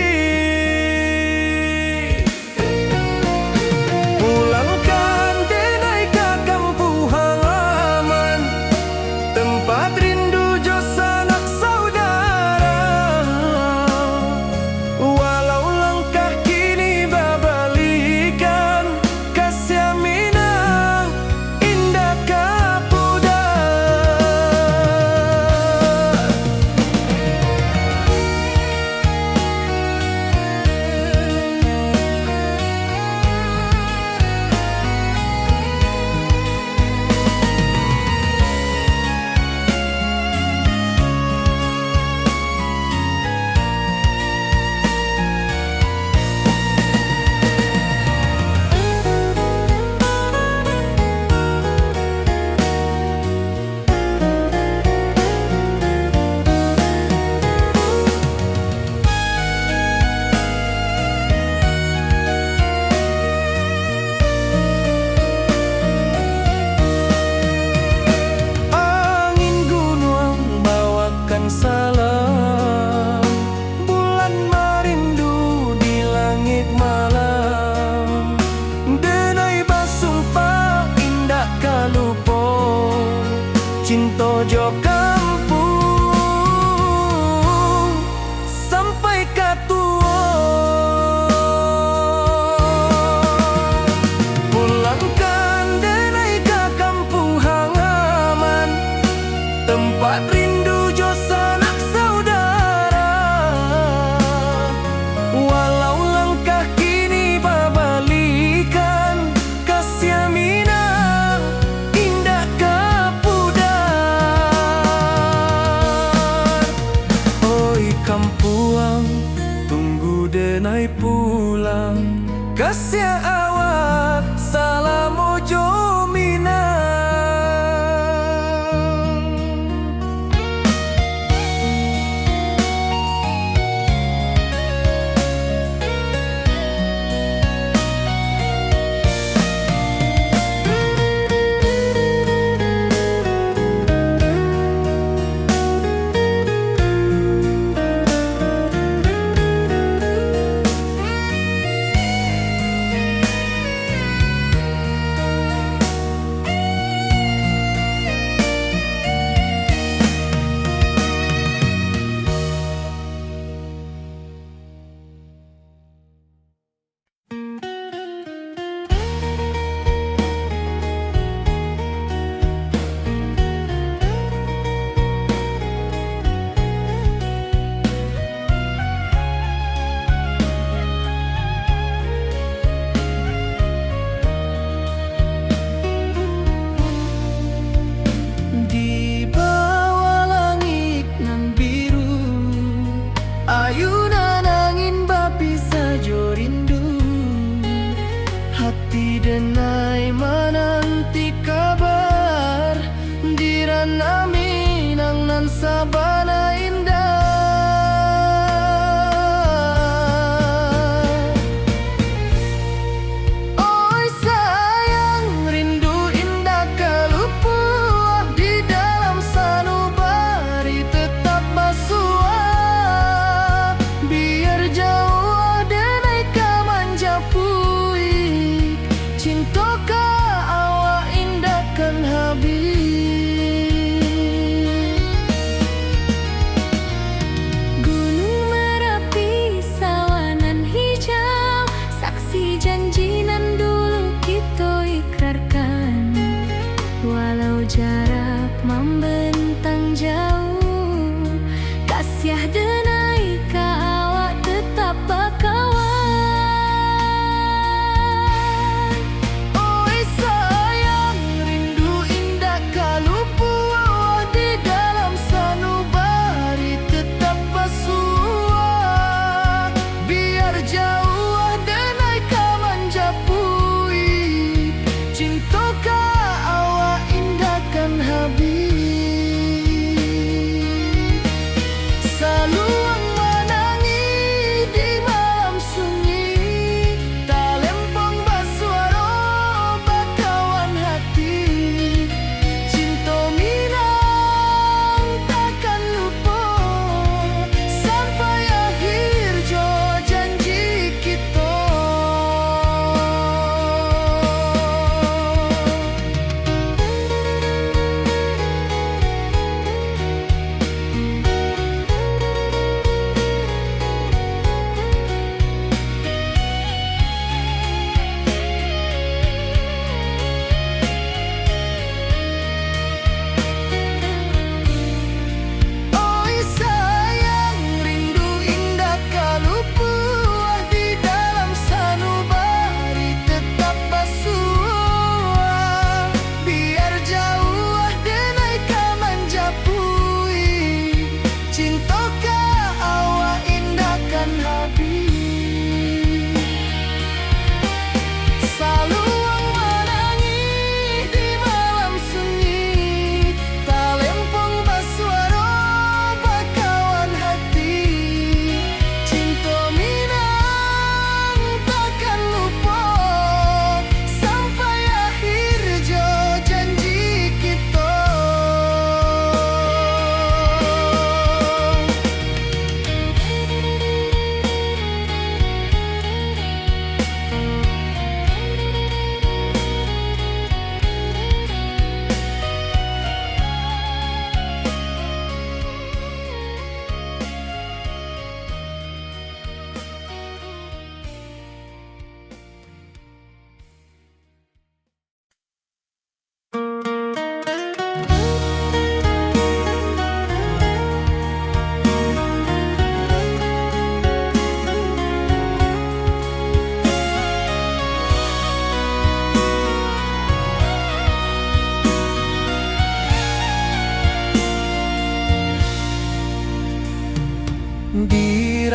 Pulangkan denai ka kampung halaman, tempat rindu jo sanak saudara. Walau langkah kini babalikan, kasih minang indah kapudar. mojo kampung sampai ka tua. Pulangkan denai ka kampung halaman, tempat rindu jo sanak saudara. Walau langkah kini babalikan, kasih Minang indah kapudar. Oi kampuang, tunggu denai pulang, kasih awak salam mojo Minang. Di bawah langit nan biru, ayunan angin bapi sajo rindu. Hati denai menanti kabar, di ranah Minang nan sabana indah. Oi sayang, rindu indah kalupuah, di dalam sanubari tetap basua. Biar jauh denai ka manjapuik, cinta ka awak indah kan habis. Gunung Merapi sawanan hijau, saksi janji nan dulu kita ikrarkan. Walau jarak membentang jauh, kasih denai ka awak tetap bakawan. Oi sayang, rindu indah kalupuah, di dalam sanubari tetap basua. Biar jauh denai ka manjapuik,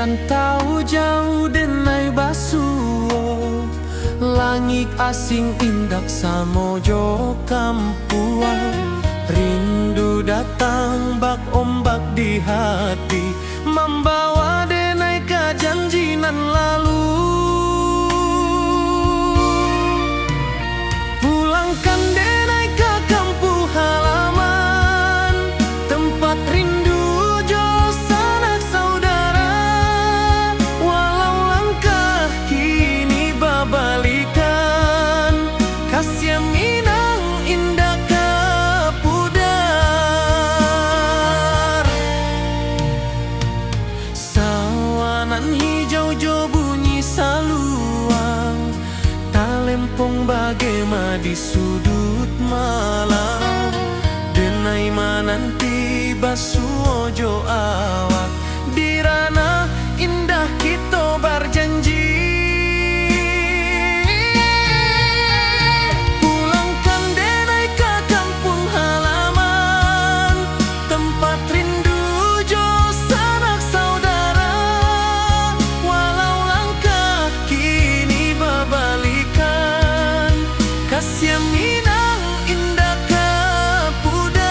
rantau jauh denai basuo, langit asing indak samojo kampuang. Rindu datang bak ombak di hati, membawa denai ke janji nan lalu. Pulangkan denai ke kampung halaman, tempat rindu jo sanak saudara. Walau langkah kini babalikan, kasih minang indah ke pudar. Sawanan hijau jo bunyi saluang, talempong bagema di sudut malam. Denai mananti basuo jo awak, di ranah indah kita berjanji. Pulangkan denai ke kampung halaman, tempat rindu jo sanak saudara. Walau langkah kini babalikan, kasih minang indah ke pudar.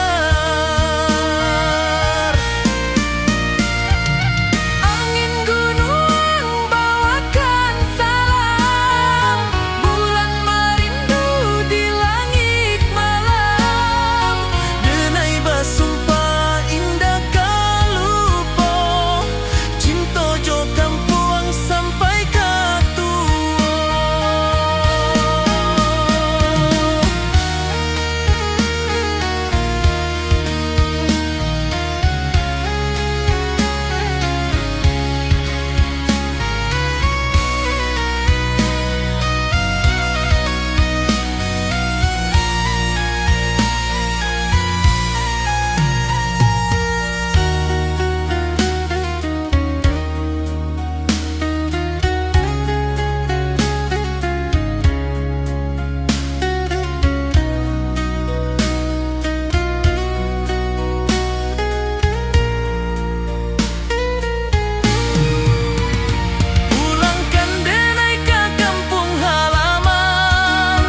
Angin gunung bawakan salam, bulan merindu di langit malam. Denai basumpah indah kalupo, cinta jo kampuang sampai ke tua. Pulangkan denai ke kampung halaman,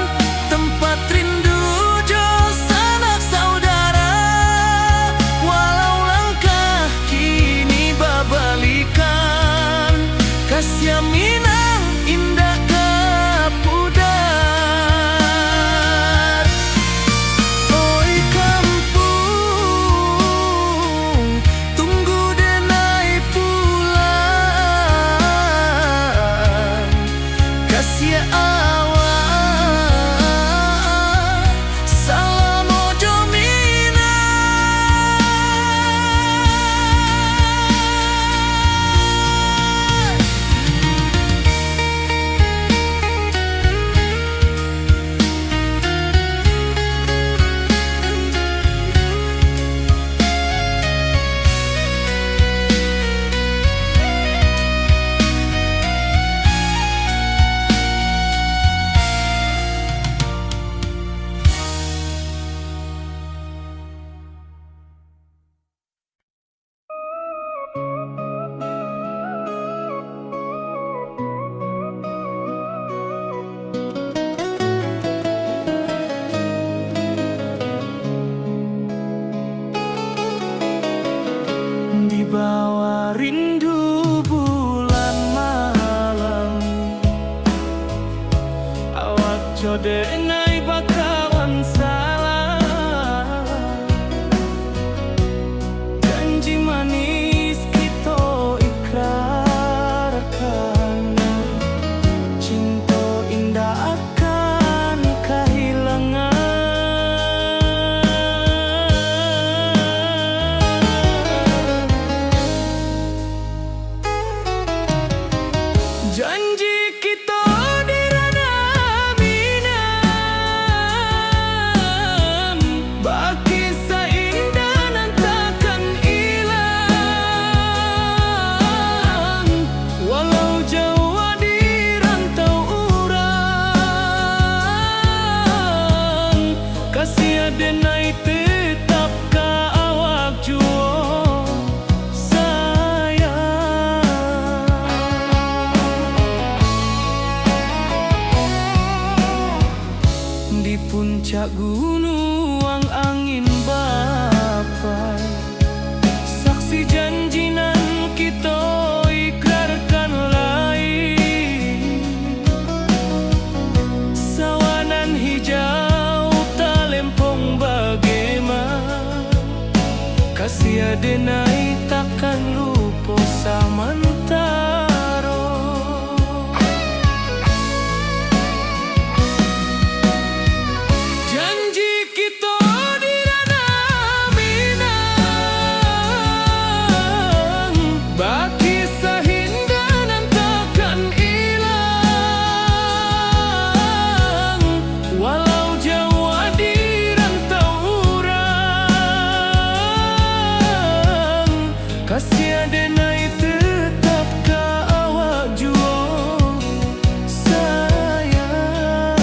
tempat rindu jo sanak saudara. Walau langkah kini babalikan, kasih minang indah ke pudar. Oi kampung, tunggu denai pulang. Kasih awak, salam ojo minang. Di bawah rindu bulan malam, awak jo denai bakawan salam. Janji manis kita ikrarkan, cinta indah akan kehilangan. Janji kita di ranah minang, puncak gunung angin bapai, saksi janji nan kita ikrarkan lain. Sawanan hijau talempong bagaimana, kasih adenai takkan lupa samantaro. Janji kita di ranah Minang, baki sahindanan takkan hilang. Walau jauh di rantau urang, kasih adenai tetap ka awak jua sayang.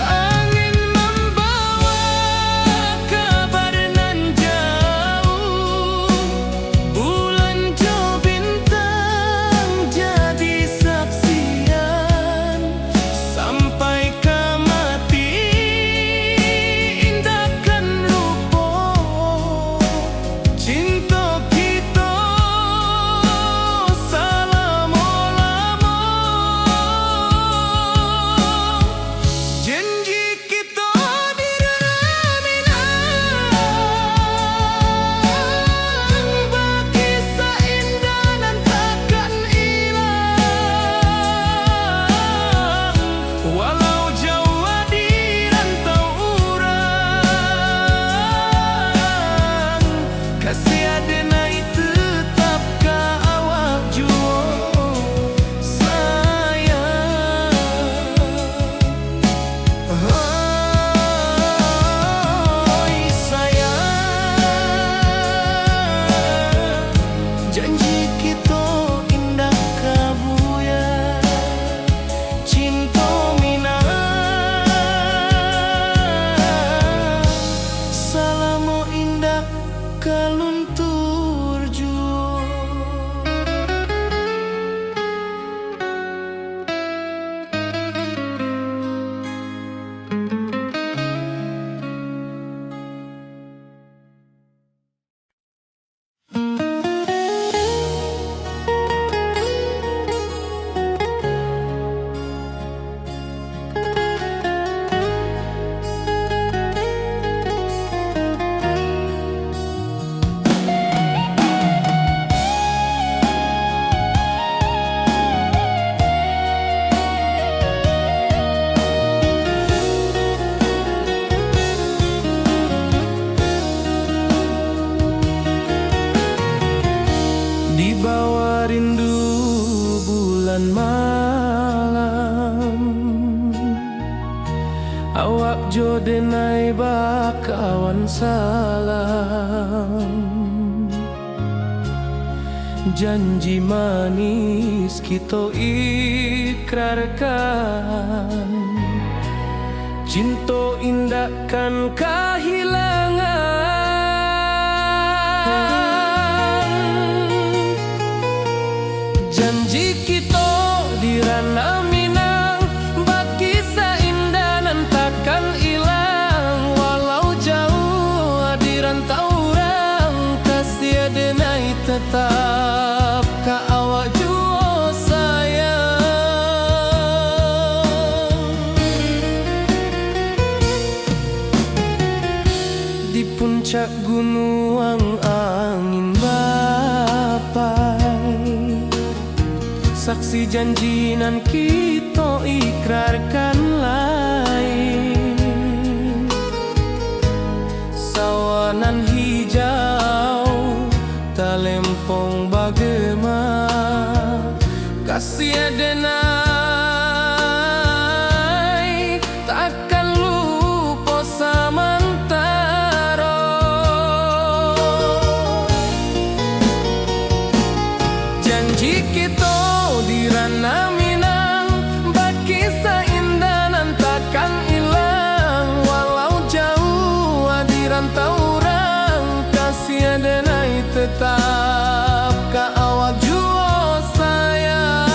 Angin membawa kabar nan jauh, bulan jo bintang jadi saksian. Sampai ke mati indahkan lupa cinta kita selama-lama. Janji kita di ranah Minang, baki seindah dan takkan hilang. Walau jauh di rantau urang, kasih adenai tetap ka awak jua sayang. Oi sayang, janji kita indah kabuya, cinta Minang selama indah kaluntur jua. Di bawah rindu bulan malam, awak jo denai bakawan salam. Janji manis kita ikrarkan, cinta indahkan kehilangan. Janji kita di ranah Minang, baki seindah nan takkan hilang. Walau jauh di rantau urang, kasih adenai tetap ka awak jua sayang. Di puncak gunung angin bapai, saksi janji nan kita ikrarkan lain. Sawanan hijau talempong bagaimana, kasih adenai takkan lupa samantaro. Janji kita di ranah Minang, baki seindah nan takkan hilang. Walau jauh di rantau urang, kasih adenai tetap ka awak jua sayang.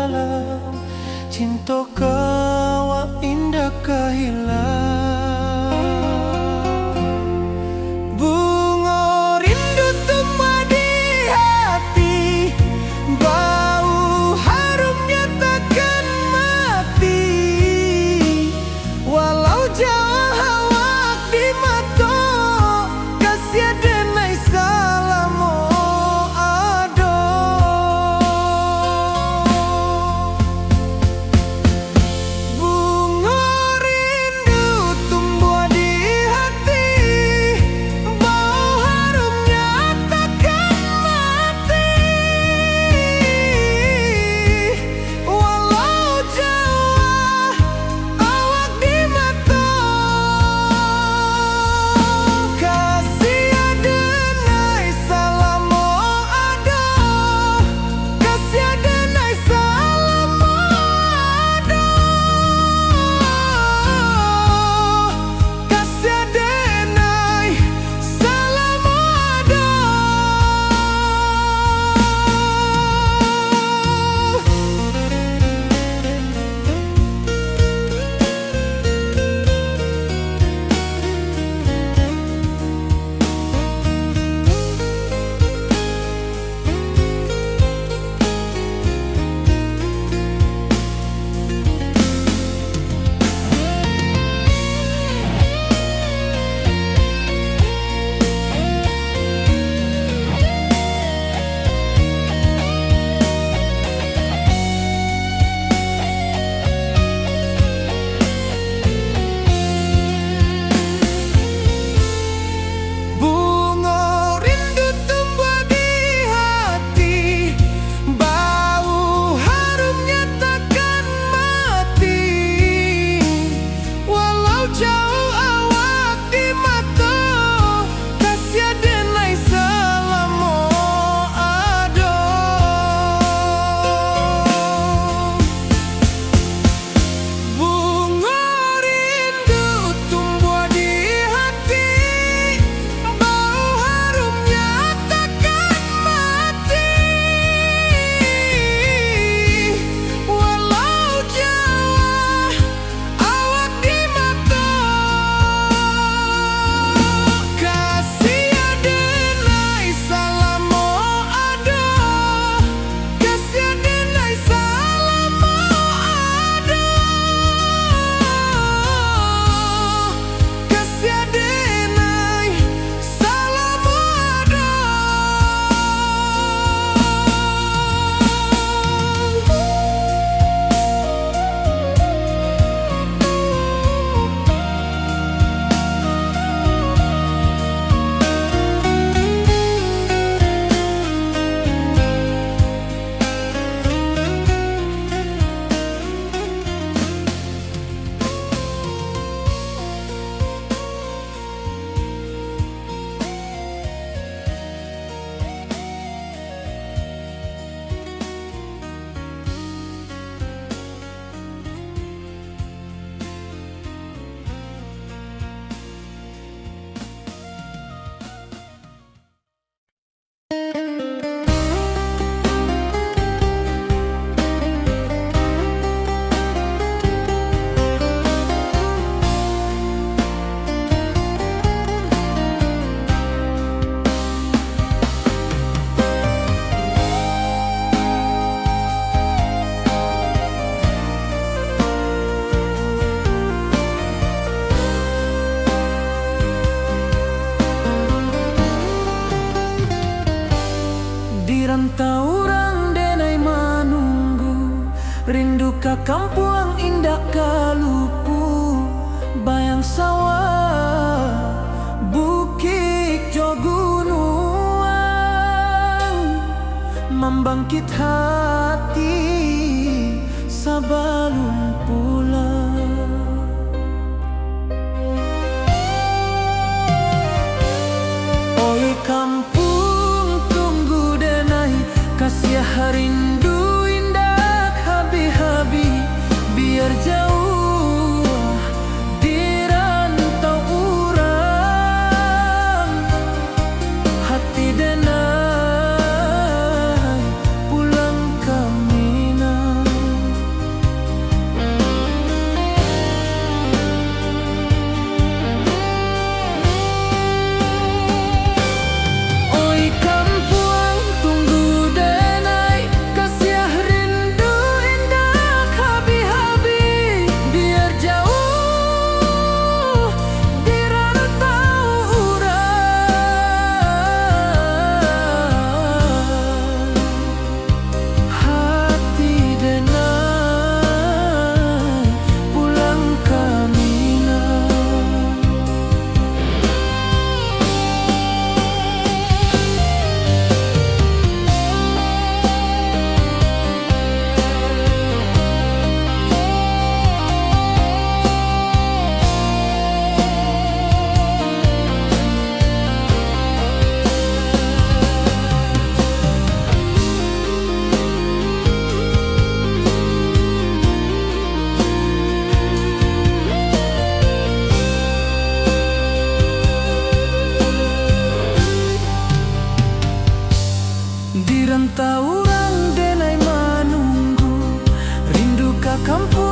dalam cinta kau indah kehilang. Bunga rindu tumbuh di hati, bau harumnya takkan mati. Walau jauh awak di mata, kasih denai salamo ado. Bunga rindu tumbuh di hati, bau harumnya takkan mati. Walau jauh awak di mata, kasih denai salamo ado, kasih denai salamo ado, kasih denai salamo ado. Bunga rindu tumbuh di hati, bau harumnya takkan mati. Walau jauh awak di mata, kasih denai salamo ado. Bunga rindu tumbuh di hati, bau harumnya takkan mati. Walau jauh awak di mata, kasih denai salamo ado, kasih denai salamo ado, kasih denai salamo ado. Di rantau orang denai manunggu, rindu ka kampung indah kalupu. Bayang sawah, bukit jo gunung, membangkit hati sabalun pulang. Oi kampung tunggu denai, kasih rindu indah habi-habi. Biar jauh di rantau urang, hati denai pulang kamu. kampung